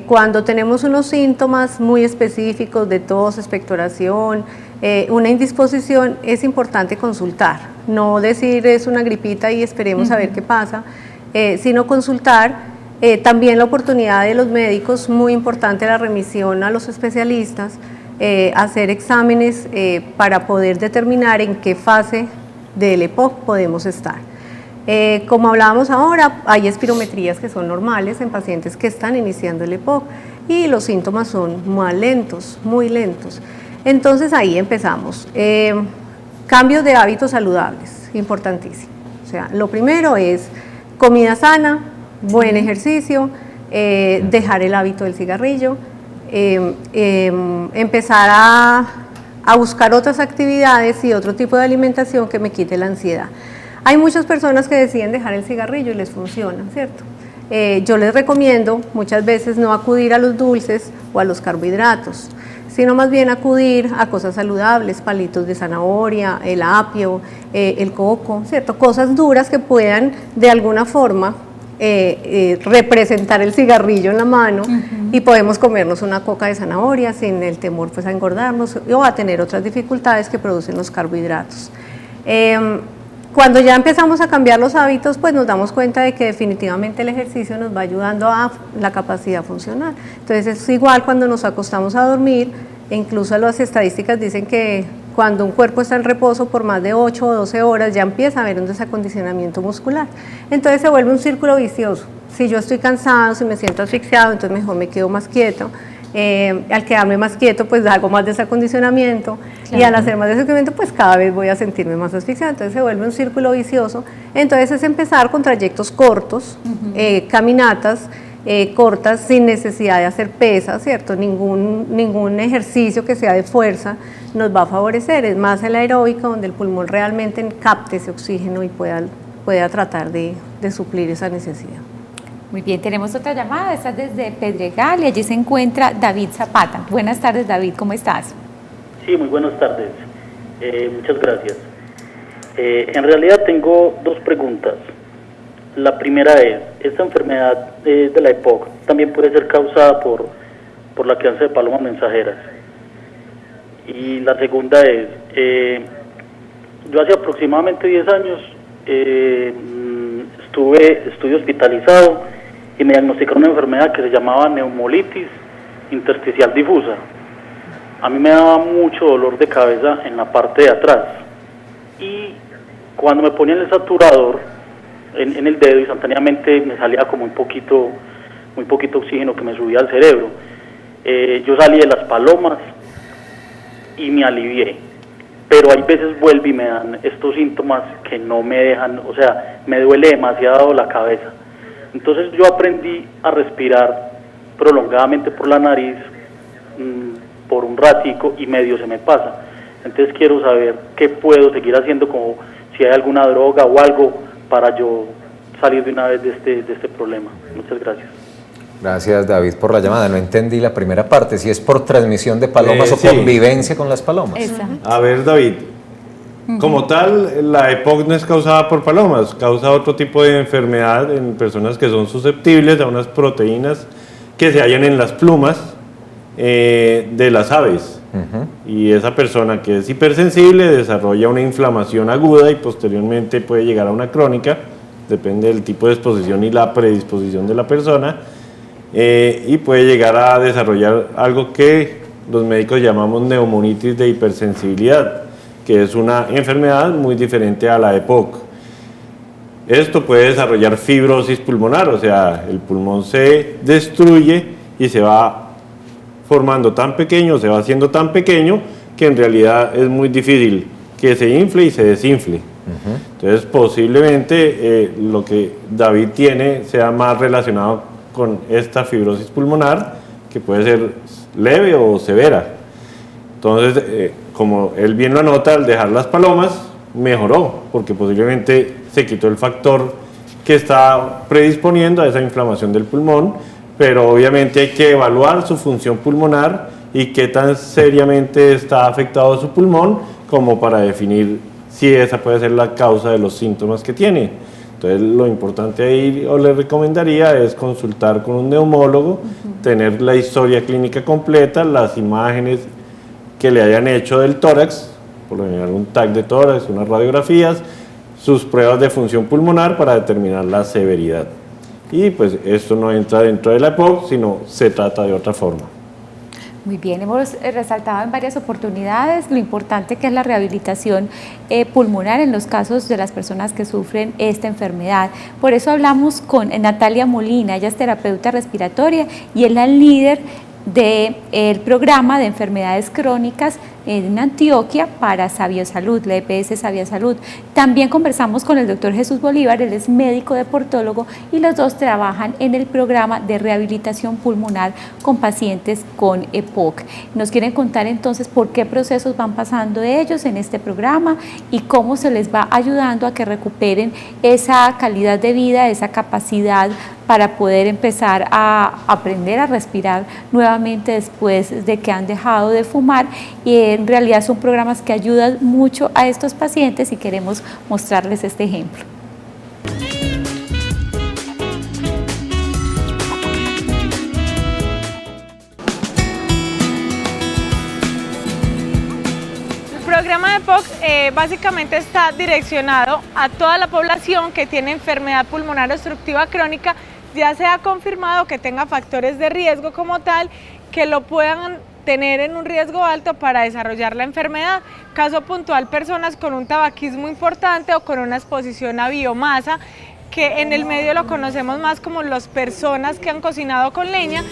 Cuando tenemos unos síntomas muy específicos de tos, expectoración, una indisposición, es importante consultar, no decir es una gripita y esperemos a ver qué pasa, sino consultar. También la oportunidad de los médicos, muy importante la remisión a los especialistas, hacer exámenes para poder determinar en qué fase del EPOC podemos estar. Como hablábamos ahora, hay espirometrías que son normales en pacientes que están iniciando el EPOC y los síntomas son más lentos, muy lentos. Entonces ahí empezamos. Cambios de hábitos saludables, importantísimo. O sea, lo primero es comida sana, buen ejercicio, dejar el hábito del cigarrillo, empezar a buscar otras actividades y otro tipo de alimentación que me quite la ansiedad. Hay muchas personas que deciden dejar el cigarrillo y les funciona, ¿cierto? Yo les recomiendo muchas veces no acudir a los dulces o a los carbohidratos, sino más bien acudir a cosas saludables, palitos de zanahoria, el apio, el coco, ¿cierto? Cosas duras que puedan de alguna forma representar el cigarrillo en la mano y podemos comernos una coca de zanahoria sin el temor pues a engordarnos o a tener otras dificultades que producen los carbohidratos. Cuando ya empezamos a cambiar los hábitos, pues nos damos cuenta de que definitivamente el ejercicio nos va ayudando a la capacidad funcional. Entonces es igual cuando nos acostamos a dormir, e incluso las estadísticas dicen que cuando un cuerpo está en reposo por más de 8 o 12 horas ya empieza a haber un desacondicionamiento muscular. Entonces se vuelve un círculo vicioso. Si yo estoy cansado, si me siento asfixiado, entonces mejor me quedo más quieto. Al quedarme más quieto, pues hago más desacondicionamiento, claro. Y al hacer más desacondicionamiento, pues cada vez voy a sentirme más asfixiado, entonces se vuelve un círculo vicioso. Entonces es empezar con trayectos cortos, caminatas cortas sin necesidad de hacer pesas, ¿cierto? Ningún ejercicio que sea de fuerza nos va a favorecer, es más el aeróbico donde el pulmón realmente capte ese oxígeno y pueda tratar de suplir esa necesidad. Muy bien, tenemos otra llamada, esta es desde Pedregal y allí se encuentra David Zapata. Buenas tardes, David, ¿cómo estás? Sí, muy buenas tardes, muchas gracias. En realidad tengo dos preguntas. La primera es, ¿esta enfermedad de la EPOC también puede ser causada por la crianza de palomas mensajeras? Y la segunda es, yo hace aproximadamente 10 años estuve hospitalizado y me diagnosticaron una enfermedad que se llamaba neumolitis intersticial difusa. A mí me daba mucho dolor de cabeza en la parte de atrás y cuando me ponían el saturador en el dedo, instantáneamente me salía como muy poquito oxígeno que me subía al cerebro. Yo salí de las palomas y me alivié, pero hay veces vuelve y me dan estos síntomas que no me dejan, o sea, me duele demasiado la cabeza. Entonces yo aprendí a respirar prolongadamente por la nariz por un ratico y medio se me pasa. Entonces quiero saber qué puedo seguir haciendo, como si hay alguna droga o algo para yo salir de una vez de este problema. Muchas gracias. Gracias, David, por la llamada. No entendí la primera parte, si es por transmisión de palomas o convivencia con las palomas. A ver, David, como tal, la EPOC no es causada por palomas, causa otro tipo de enfermedad en personas que son susceptibles a unas proteínas que se hallan en las plumas de las aves. Y esa persona que es hipersensible desarrolla una inflamación aguda y posteriormente puede llegar a una crónica, depende del tipo de exposición y la predisposición de la persona, y puede llegar a desarrollar algo que los médicos llamamos neumonitis de hipersensibilidad, que es una enfermedad muy diferente a la EPOC. Esto puede desarrollar fibrosis pulmonar, o sea, el pulmón se destruye y se va formando tan pequeño, se va haciendo tan pequeño que en realidad es muy difícil que se infle y se desinfle. Entonces posiblemente lo que David tiene sea más relacionado con esta fibrosis pulmonar, que puede ser leve o severa. Entonces, como él bien lo anota, al dejar las palomas mejoró, porque posiblemente se quitó el factor que está predisponiendo a esa inflamación del pulmón, pero obviamente hay que evaluar su función pulmonar y qué tan seriamente está afectado su pulmón como para definir si esa puede ser la causa de los síntomas que tiene. Entonces lo importante ahí, o le recomendaría, es consultar con un neumólogo, tener la historia clínica completa, las imágenes que le hayan hecho del tórax, por lo general un TAC de tórax, unas radiografías, sus pruebas de función pulmonar para determinar la severidad. Y pues esto no entra dentro de la EPOC, sino se trata de otra forma. Muy bien, hemos resaltado en varias oportunidades lo importante que es la rehabilitación pulmonar en los casos de las personas que sufren esta enfermedad. Por eso hablamos con Natalia Molina, ella es terapeuta respiratoria y es la líder del programa de enfermedades crónicas en Antioquia para Saviosalud, la EPS Saviosalud. También conversamos con el doctor Jesús Bolívar, él es médico deportólogo y los dos trabajan en el programa de rehabilitación pulmonar con pacientes con EPOC. Nos quieren contar entonces por qué procesos van pasando ellos en este programa y cómo se les va ayudando a que recuperen esa calidad de vida, esa capacidad para poder empezar a aprender a respirar nuevamente después de que han dejado de fumar. Y en realidad son programas que ayudan mucho a estos pacientes y queremos mostrarles este ejemplo. El programa de EPOC básicamente está direccionado a toda la población que tiene enfermedad pulmonar obstructiva crónica, ya sea confirmado que tenga factores de riesgo como tal, que lo puedan tener en un riesgo alto para desarrollar la enfermedad. Caso puntual, personas con un tabaquismo importante o con una exposición a biomasa, que en el medio lo conocemos más como las personas que han cocinado con leña.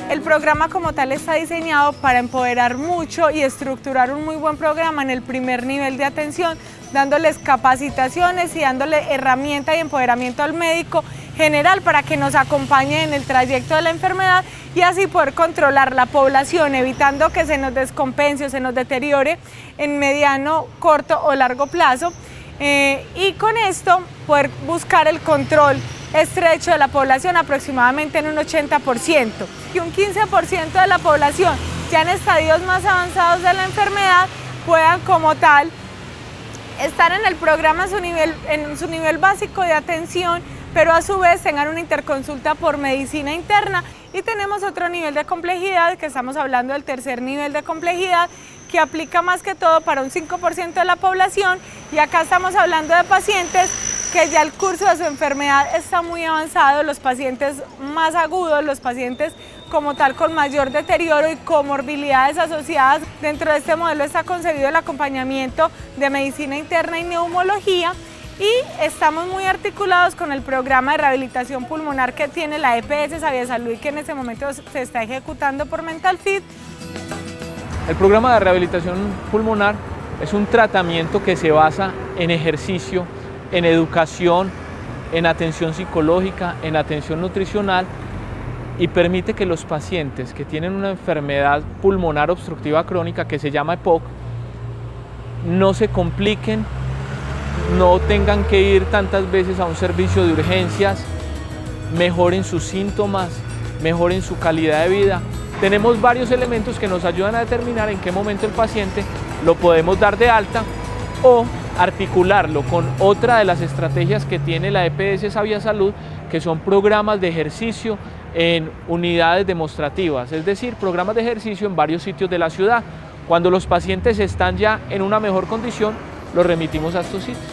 El programa como tal está diseñado para empoderar mucho y estructurar un muy buen programa en el primer nivel de atención, dándoles capacitaciones y dándole herramienta y empoderamiento al médico general para que nos acompañe en el trayecto de la enfermedad y así poder controlar la población, evitando que se nos descompense o se nos deteriore en mediano, corto o largo plazo. Y con esto poder buscar el control estrecho de la población aproximadamente en un 80% y un 15% de la población ya en estadios más avanzados de la enfermedad puedan como tal estar en el programa en su nivel básico de atención, pero a su vez tengan una interconsulta por medicina interna. Y tenemos otro nivel de complejidad, que estamos hablando del tercer nivel de complejidad, que aplica más que todo para un 5% de la población, y acá estamos hablando de pacientes que ya el curso de su enfermedad está muy avanzado, los pacientes más agudos, los pacientes como tal con mayor deterioro y comorbilidades asociadas. Dentro de este modelo está concebido el acompañamiento de medicina interna y neumología, y estamos muy articulados con el programa de rehabilitación pulmonar que tiene la EPS Saviosalud y que en este momento se está ejecutando por Mental Fit. El programa de rehabilitación pulmonar es un tratamiento que se basa en ejercicio, en educación, en atención psicológica, en atención nutricional, y permite que los pacientes que tienen una enfermedad pulmonar obstructiva crónica que se llama EPOC no se compliquen, no tengan que ir tantas veces a un servicio de urgencias, mejoren sus síntomas, mejoren su calidad de vida. Tenemos varios elementos que nos ayudan a determinar en qué momento el paciente lo podemos dar de alta o articularlo con otra de las estrategias que tiene la EPS Saviosalud, que son programas de ejercicio en unidades demostrativas, es decir, programas de ejercicio en varios sitios de la ciudad. Cuando los pacientes están ya en una mejor condición, los remitimos a estos sitios.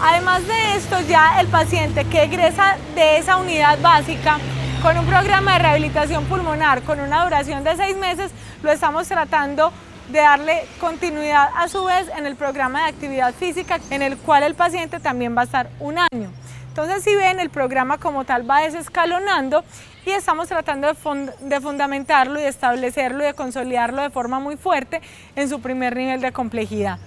Además de esto, ya el paciente que egresa de esa unidad básica con un programa de rehabilitación pulmonar con una duración de 6 meses, lo estamos tratando de darle continuidad a su vez en el programa de actividad física, en el cual el paciente también va a estar un año. Entonces, si ven, el programa como tal va desescalonando y estamos tratando de fundamentarlo y de establecerlo y de consolidarlo de forma muy fuerte en su primer nivel de complejidad.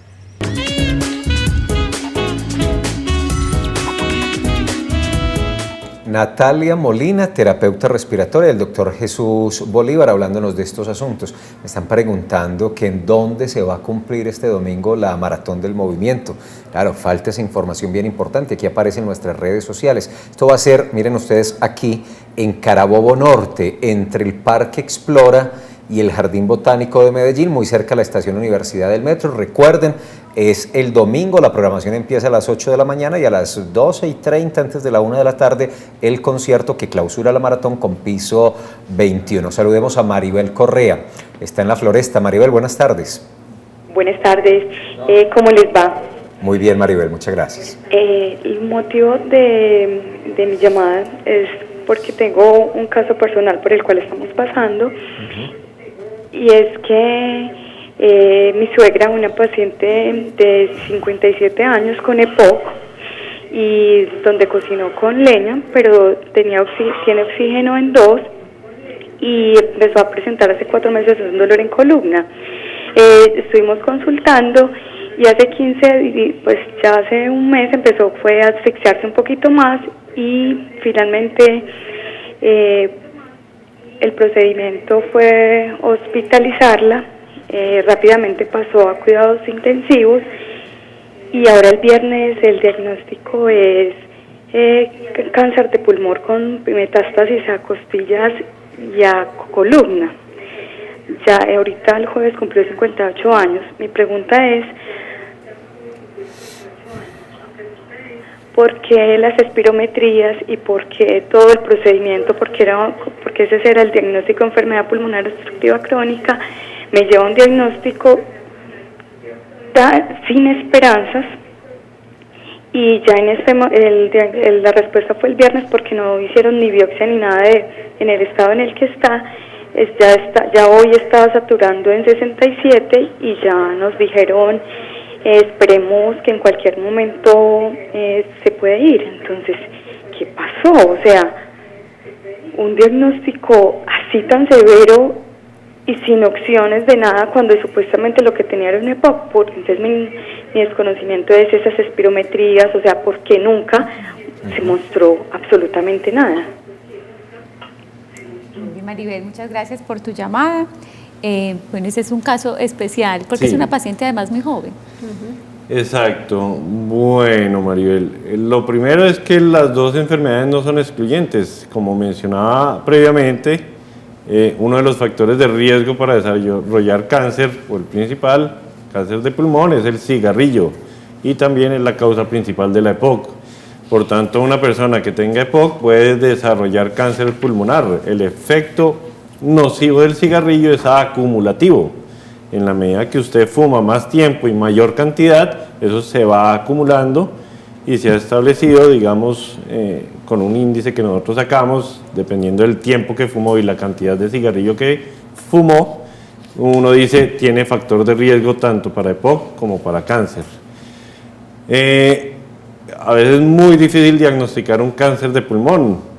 Natalia Molina, terapeuta respiratoria, el doctor Jesús Bolívar, hablándonos de estos asuntos. Me están preguntando que en dónde se va a cumplir este domingo la Maratón del Movimiento. Claro, falta esa información bien importante, aquí aparece en nuestras redes sociales. Esto va a ser, miren ustedes, aquí en Carabobo Norte, entre el Parque Explora y el Jardín Botánico de Medellín, muy cerca de la Estación Universidad del Metro. Recuerden, es el domingo, la programación empieza a las 8 de la mañana y a las 12:30, antes de la 1 de la tarde, el concierto que clausura la maratón con piso 21. Saludemos a Maribel Correa, está en la Floresta. Maribel, buenas tardes. Buenas tardes, ¿cómo les va? Muy bien, Maribel, muchas gracias. El motivo de mi llamada es porque tengo un caso personal por el cual estamos pasando. Y es que mi suegra, una paciente de 57 años con EPOC, y donde cocinó con leña, pero tiene oxígeno en 2, y empezó a presentar hace 4 meses un dolor en columna. Estuvimos consultando y hace 15, pues ya hace un mes fue a asfixiarse un poquito más y finalmente el procedimiento fue hospitalizarla, rápidamente pasó a cuidados intensivos y ahora el viernes el diagnóstico es cáncer de pulmón con metástasis a costillas y a columna. Ya ahorita el jueves cumplió 58 años. Mi pregunta es, ¿por qué las espirometrías y por qué todo el procedimiento? Porque ese era el diagnóstico de enfermedad pulmonar obstructiva crónica. Me lleva a un diagnóstico sin esperanzas y ya la respuesta fue el viernes porque no hicieron ni biopsia ni nada en el estado en el que está. Ya hoy estaba saturando en 67 y ya nos dijeron esperemos que en cualquier momento se puede ir. Entonces, ¿qué pasó? O sea, un diagnóstico así tan severo y sin opciones de nada cuando supuestamente lo que tenía era un EPOC. Entonces mi desconocimiento es esas espirometrías, o sea, ¿por qué nunca se mostró absolutamente nada? Maribel, muchas gracias por tu llamada. Bueno, ese es un caso especial porque Sí. es una paciente además muy joven. Exacto. Bueno, Maribel, lo primero es que las dos enfermedades no son excluyentes. Como mencionaba previamente, uno de los factores de riesgo para desarrollar cáncer, o el principal, cáncer de pulmón, es el cigarrillo y también es la causa principal de la EPOC. Por tanto, una persona que tenga EPOC puede desarrollar cáncer pulmonar. El efecto nocivo del cigarrillo es acumulativo. En la medida que usted fuma más tiempo y mayor cantidad, eso se va acumulando y se ha establecido, digamos, con un índice que nosotros sacamos, dependiendo del tiempo que fumó y la cantidad de cigarrillo que fumó, uno dice tiene factor de riesgo tanto para EPOC como para cáncer. A veces es muy difícil diagnosticar un cáncer de pulmón.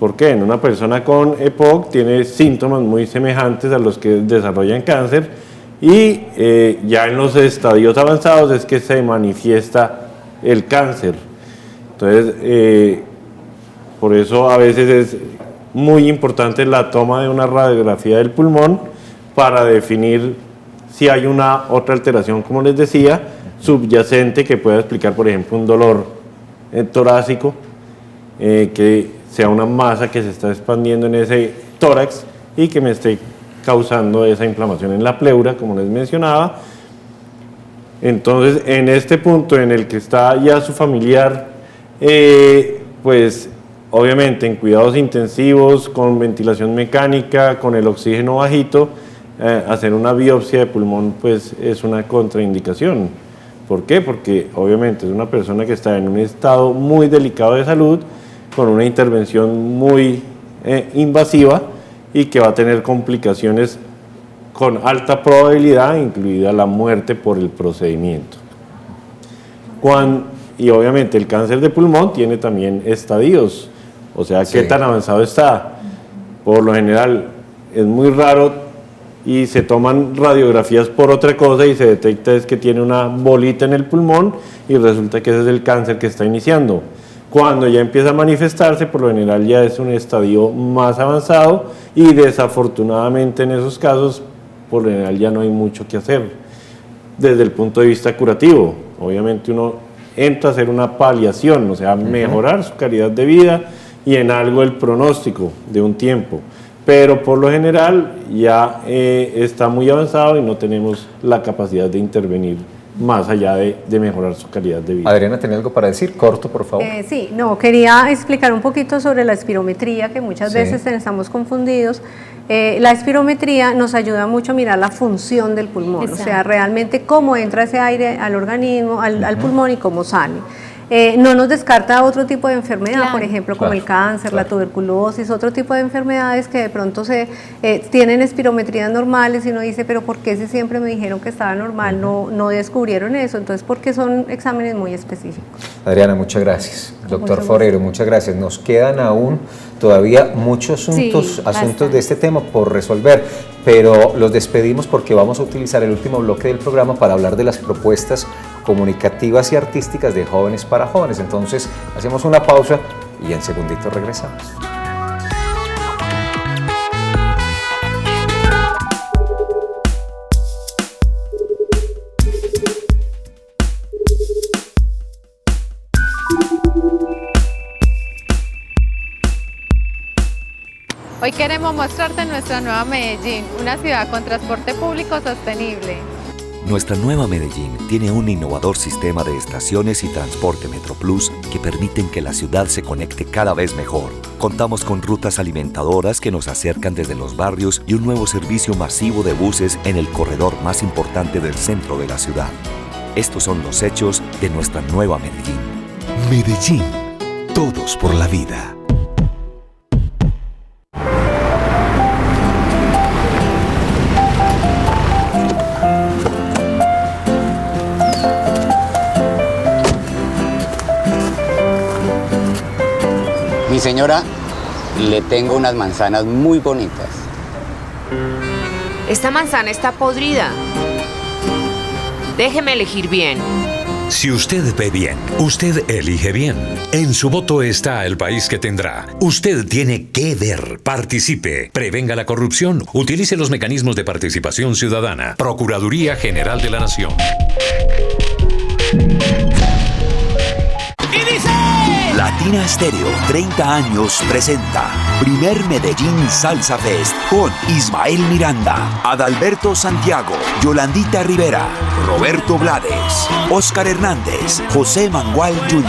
¿Por qué? En una persona con EPOC tiene síntomas muy semejantes a los que desarrollan cáncer y ya en los estadios avanzados es que se manifiesta el cáncer. Entonces, por eso a veces es muy importante la toma de una radiografía del pulmón para definir si hay una otra alteración, como les decía, subyacente que pueda explicar, por ejemplo, un dolor torácico, que sea una masa que se está expandiendo en ese tórax y que me esté causando esa inflamación en la pleura, como les mencionaba. Entonces, en este punto en el que está ya su familiar, pues obviamente en cuidados intensivos, con ventilación mecánica, con el oxígeno bajito, hacer una biopsia de pulmón pues es una contraindicación. ¿Por qué? Porque obviamente es una persona que está en un estado muy delicado de salud, con una intervención muy invasiva y que va a tener complicaciones con alta probabilidad, incluida la muerte por el procedimiento. y obviamente el cáncer de pulmón tiene también estadios, o sea, qué tan avanzado está. Por lo general es muy raro y se toman radiografías por otra cosa y se detecta es que tiene una bolita en el pulmón y resulta que ese es el cáncer que está iniciando. Cuando ya empieza a manifestarse, por lo general ya es un estadio más avanzado y desafortunadamente en esos casos, por lo general ya no hay mucho que hacer desde el punto de vista curativo. Obviamente uno entra a hacer una paliación, o sea, mejorar su calidad de vida y en algo el pronóstico de un tiempo. Pero por lo general ya está muy avanzado y no tenemos la capacidad de intervenir más allá de mejorar su calidad de vida. Adriana, ¿tiene algo para decir? Corto, por favor. Sí, no, quería explicar un poquito sobre la espirometría, que muchas veces estamos confundidos. La espirometría nos ayuda mucho a mirar la función del pulmón, o sea, realmente cómo entra ese aire al organismo, al pulmón y cómo sale. No nos descarta otro tipo de enfermedad, por ejemplo, como el cáncer, la tuberculosis, otro tipo de enfermedades que de pronto tienen espirometrías normales y uno dice, pero ¿por qué si siempre me dijeron que estaba normal? No descubrieron eso, entonces porque son exámenes muy específicos. Adriana, muchas gracias. Doctor Forero, muchas gracias. Nos quedan aún todavía muchos asuntos de este tema por resolver, pero los despedimos porque vamos a utilizar el último bloque del programa para hablar de las propuestas comunicativas y artísticas de Jóvenes para Jóvenes. Entonces, hacemos una pausa y en segundito regresamos. Hoy queremos mostrarte nuestra nueva Medellín, una ciudad con transporte público sostenible. Nuestra nueva Medellín tiene un innovador sistema de estaciones y transporte MetroPlus que permiten que la ciudad se conecte cada vez mejor. Contamos con rutas alimentadoras que nos acercan desde los barrios y un nuevo servicio masivo de buses en el corredor más importante del centro de la ciudad. Estos son los hechos de nuestra nueva Medellín. Medellín, todos por la vida. Mi señora, le tengo unas manzanas muy bonitas. Esta manzana está podrida. Déjeme elegir bien. Si usted ve bien, usted elige bien. En su voto está el país que tendrá. Usted tiene que ver. Participe. Prevenga la corrupción. Utilice los mecanismos de participación ciudadana. Procuraduría General de la Nación. Latina Estéreo 30 años presenta Primer Medellín Salsa Fest con Ismael Miranda, Adalberto Santiago, Yolandita Rivera, Roberto Blades, Óscar Hernández, José Mangual Jr.,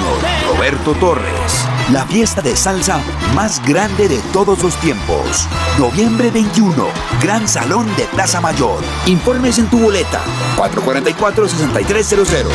Roberto Torres. La fiesta de salsa más grande de todos los tiempos. Noviembre 21, Gran Salón de Plaza Mayor. Informes en tu boleta, 444-6300.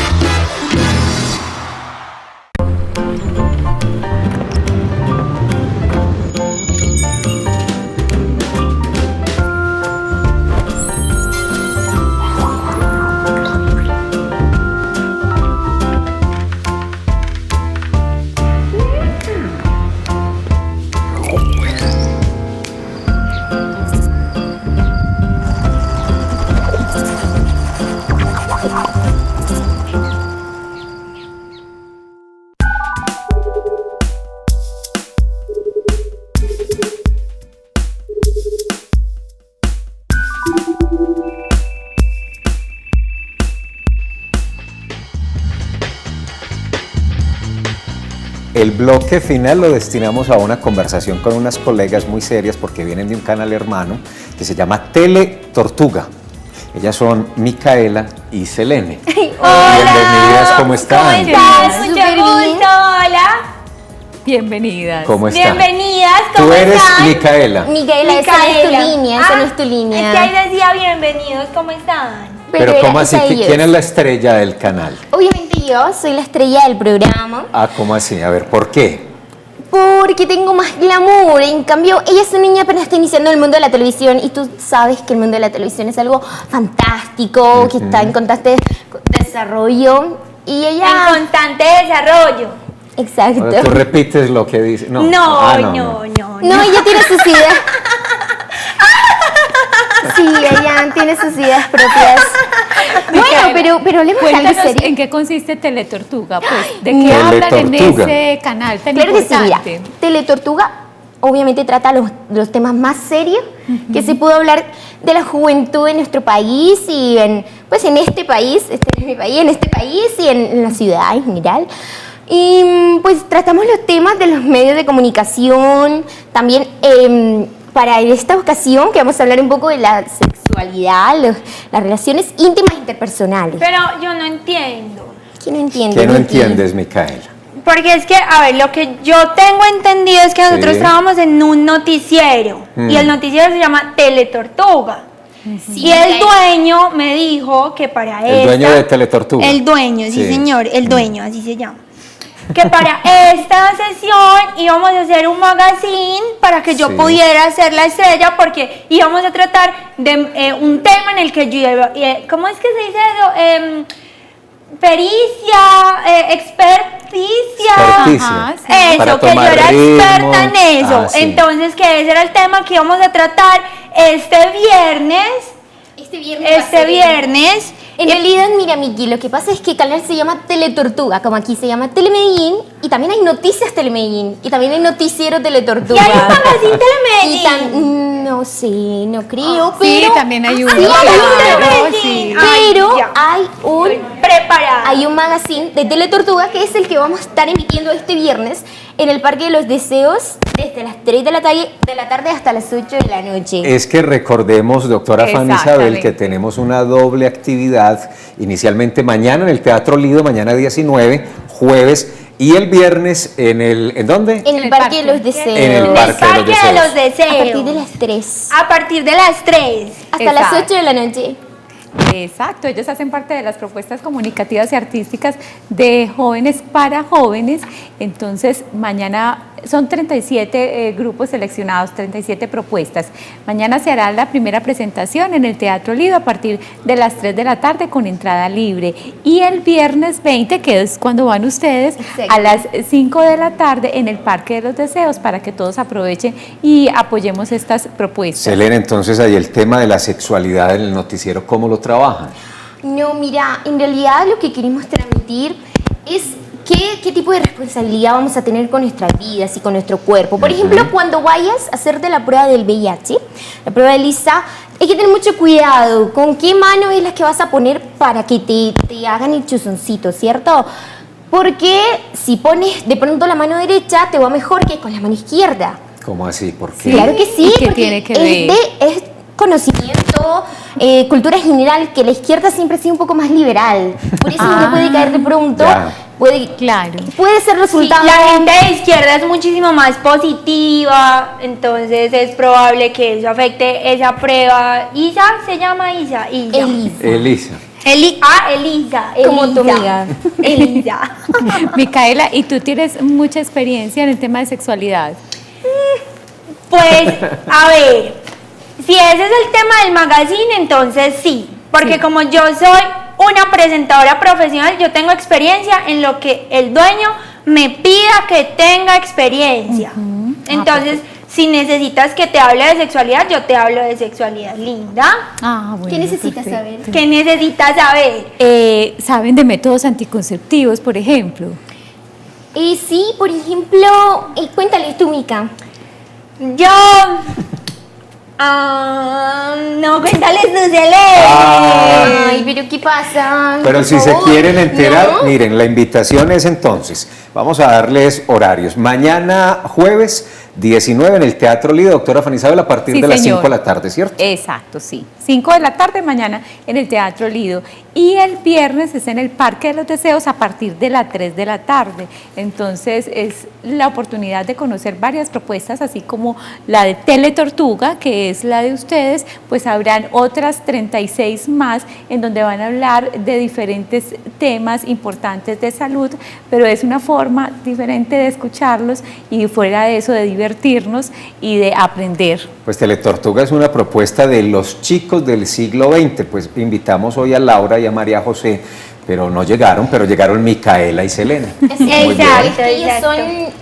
El bloque final lo destinamos a una conversación con unas colegas muy serias porque vienen de un canal hermano que se llama Tele Tortuga. Ellas son Micaela y Selene. Hola. Bienvenidas, ¿cómo están? ¿Cómo estás? Mucho gusto, hola. Bienvenidas. ¿Cómo están? Bienvenidas, ¿cómo Tú eres están? Micaela. Micaela, esa no es tu línea, esa no es tu línea. Es que ahí decía bienvenidos, ¿cómo están? Pero ¿cómo así? ellos. ¿Quién es la estrella del canal? Obviamente yo soy la estrella del programa Ah, ¿cómo así? A ver, ¿por qué? porque tengo más glamour. En cambio, ella es una niña apenas está iniciando en el mundo de la televisión y tú sabes que el mundo de la televisión es algo fantástico, que está en constante desarrollo. Y ella... En constante desarrollo. Exacto. Ahora tú repites lo que dice. No, No, No, ella tiene sus ideas. Sí, ella tiene sus ideas propias. Bueno, pero hablemos de Cuéntanos serie. en qué consiste Teletortuga, pues, de qué hablan en Teletortuga. ese canal tan Claro que sí, mira, importante. Teletortuga obviamente trata los temas más serios que se pudo hablar de la juventud en nuestro país y en este país, en este país y en la ciudad en general. Y pues tratamos los temas de los medios de comunicación, también para esta ocasión que vamos a hablar un poco de la sexualidad, las relaciones íntimas interpersonales. Pero yo no entiendo. ¿Qué no entiendes? ¿Qué no Miki? entiendes, Micaela? Porque es que, a ver, lo que yo tengo entendido es que nosotros Sí. trabajamos en un noticiero y el noticiero se llama Teletortuga. Sí, y el dueño me dijo que para El dueño de Teletortuga. El dueño, sí, Sí. señor, el dueño, así se llama. Que para esta sesión íbamos a hacer un magazine para que yo Sí. pudiera ser la estrella porque íbamos a tratar de un tema en el que yo iba, ¿cómo es que se dice eso? Pericia, experticia. Ajá, sí. Eso, para que yo tomar era experta en ritmo. eso. Ah, sí. Entonces, que ese era el tema que íbamos a tratar este viernes. Este viernes. En realidad, mira, Miki, lo que pasa es que el canal se llama Teletortuga, como aquí se llama Telemedellín, y también hay noticias Telemedellín, y también hay noticiero Teletortuga. ¿Y hay un magazine Telemedellín? No sé, no creo, Sí, pero... también hay uno, Sí, hay un claro, Telemedellín, sí. pero ya. hay un... Preparada. Hay un magazine de Teletortuga que es el que vamos a estar emitiendo este viernes en el Parque de los Deseos desde las 3 de la tarde hasta las 8 de la noche. Es que recordemos, doctora Fanny Isabel, Exactamente. que tenemos una doble actividad, inicialmente mañana en el Teatro Lido, mañana 19, jueves, y el viernes ¿en dónde? En el Parque de los Deseos. En el Parque de los Deseos. Deseos. A partir de las 3. A partir de las 3. Hasta las 8 de la noche. Exacto, ellos hacen parte de las propuestas comunicativas y artísticas de jóvenes para jóvenes. Entonces, mañana son 37 grupos seleccionados, 37 propuestas. Mañana se hará la primera presentación en el Teatro Lido a partir de las 3 de la tarde con entrada libre. Y el viernes 20, que es cuando van ustedes, Exacto. a las 5 de la tarde en el Parque de los Deseos para que todos aprovechen y apoyemos estas propuestas. Selena, entonces ahí el tema de la sexualidad en el noticiero, ¿cómo lo trabajan? No, mira, en realidad lo que queremos transmitir es qué tipo de responsabilidad vamos a tener con nuestras vidas y con nuestro cuerpo. Por ejemplo, cuando vayas a hacerte la prueba del VIH, la prueba de Lisa, hay que tener mucho cuidado con qué mano es la que vas a poner para que te hagan el chuzoncito, ¿cierto? Porque si pones de pronto la mano derecha, te va mejor que con la mano izquierda. ¿Cómo así? ¿Por qué? Claro que sí, ¿Y qué porque tiene que ver? es conocimiento, cultura general, que la izquierda siempre ha sido un poco más liberal. Por eso no puede caer de pronto. Ya. Puede ser resultado. La gente de izquierda es muchísimo más positiva, entonces es probable que eso afecte esa prueba. Isa se llama Isa. Elisa. Elisa. Como tu amiga. Elisa. Micaela, ¿y tú tienes mucha experiencia en el tema de sexualidad? Pues, a ver, si ese es el tema del magazine, entonces sí, porque como yo soy una presentadora profesional, yo tengo experiencia en lo que el dueño me pida que tenga experiencia. Entonces, si necesitas que te hable de sexualidad, yo te hablo de sexualidad, linda. Ah, bueno, ¿Qué necesitas perfecto. saber? ¿Qué necesitas saber? ¿Saben de métodos anticonceptivos, por ejemplo? Sí, por ejemplo, cuéntale tú, Mica. Yo... no, cuéntales tú, Selena. Ay, pero ¿qué pasa? Pero Por si se favor. quieren enterar, ¿No? miren, la invitación es entonces, vamos a darles horarios. Mañana jueves 19 en el Teatro Lido, doctora Fanny Isabel, a partir Sí, de las señor. 5 de la tarde, ¿cierto? Exacto, sí. 5 de la tarde mañana en el Teatro Lido. Y el viernes es en el Parque de los Deseos a partir de las 3 de la tarde. Entonces es la oportunidad de conocer varias propuestas, así como la de Teletortuga, que es la de ustedes, pues habrán otras 36 más en donde van a hablar de diferentes temas importantes de salud, pero es una forma diferente de escucharlos y fuera de eso de divertirnos y de aprender. Pues Teletortuga es una propuesta de los chicos del siglo XX, pues invitamos hoy a Laura y a María José pero no llegaron, pero llegaron Micaela y Selena. Muy bien. Ellas son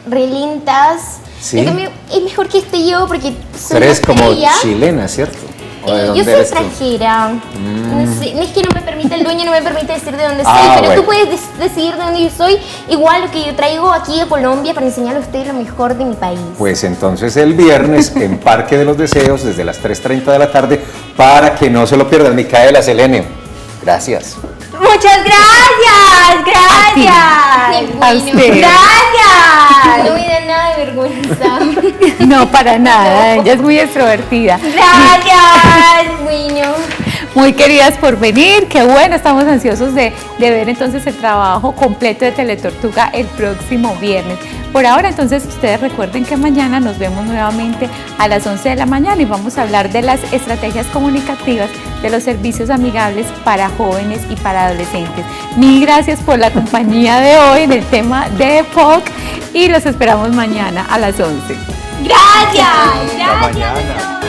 re lindas. Sí. En cambio, es mejor que esté yo porque Tú soy eres más como bella. chilena, ¿cierto? ¿O de Yo dónde soy eres tú? extranjera. No sé, es que no me permite, el dueño no me permite decir de dónde soy, Ah, pero bueno. tú puedes decir de dónde yo soy. Igual lo que yo traigo aquí de Colombia para enseñarle a usted lo mejor de mi país. Pues entonces el viernes en Parque de los Deseos desde las 3:30 de la tarde para que no se lo pierdan. Micaela, Selene, gracias. Muchas gracias, gracias. A usted. Gracias. No me da nada de vergüenza. No, para nada, ella es muy extrovertida. Gracias. Bueno. Muy queridas por venir, qué bueno, estamos ansiosos de ver entonces el trabajo completo de Teletortuga el próximo viernes. Por ahora entonces ustedes recuerden que mañana nos vemos nuevamente a las 11 de la mañana y vamos a hablar de las estrategias comunicativas de los servicios amigables para jóvenes y para adolescentes. Mil gracias por la compañía de hoy en el tema de POC y los esperamos mañana a las 11. Gracias. Hasta mañana.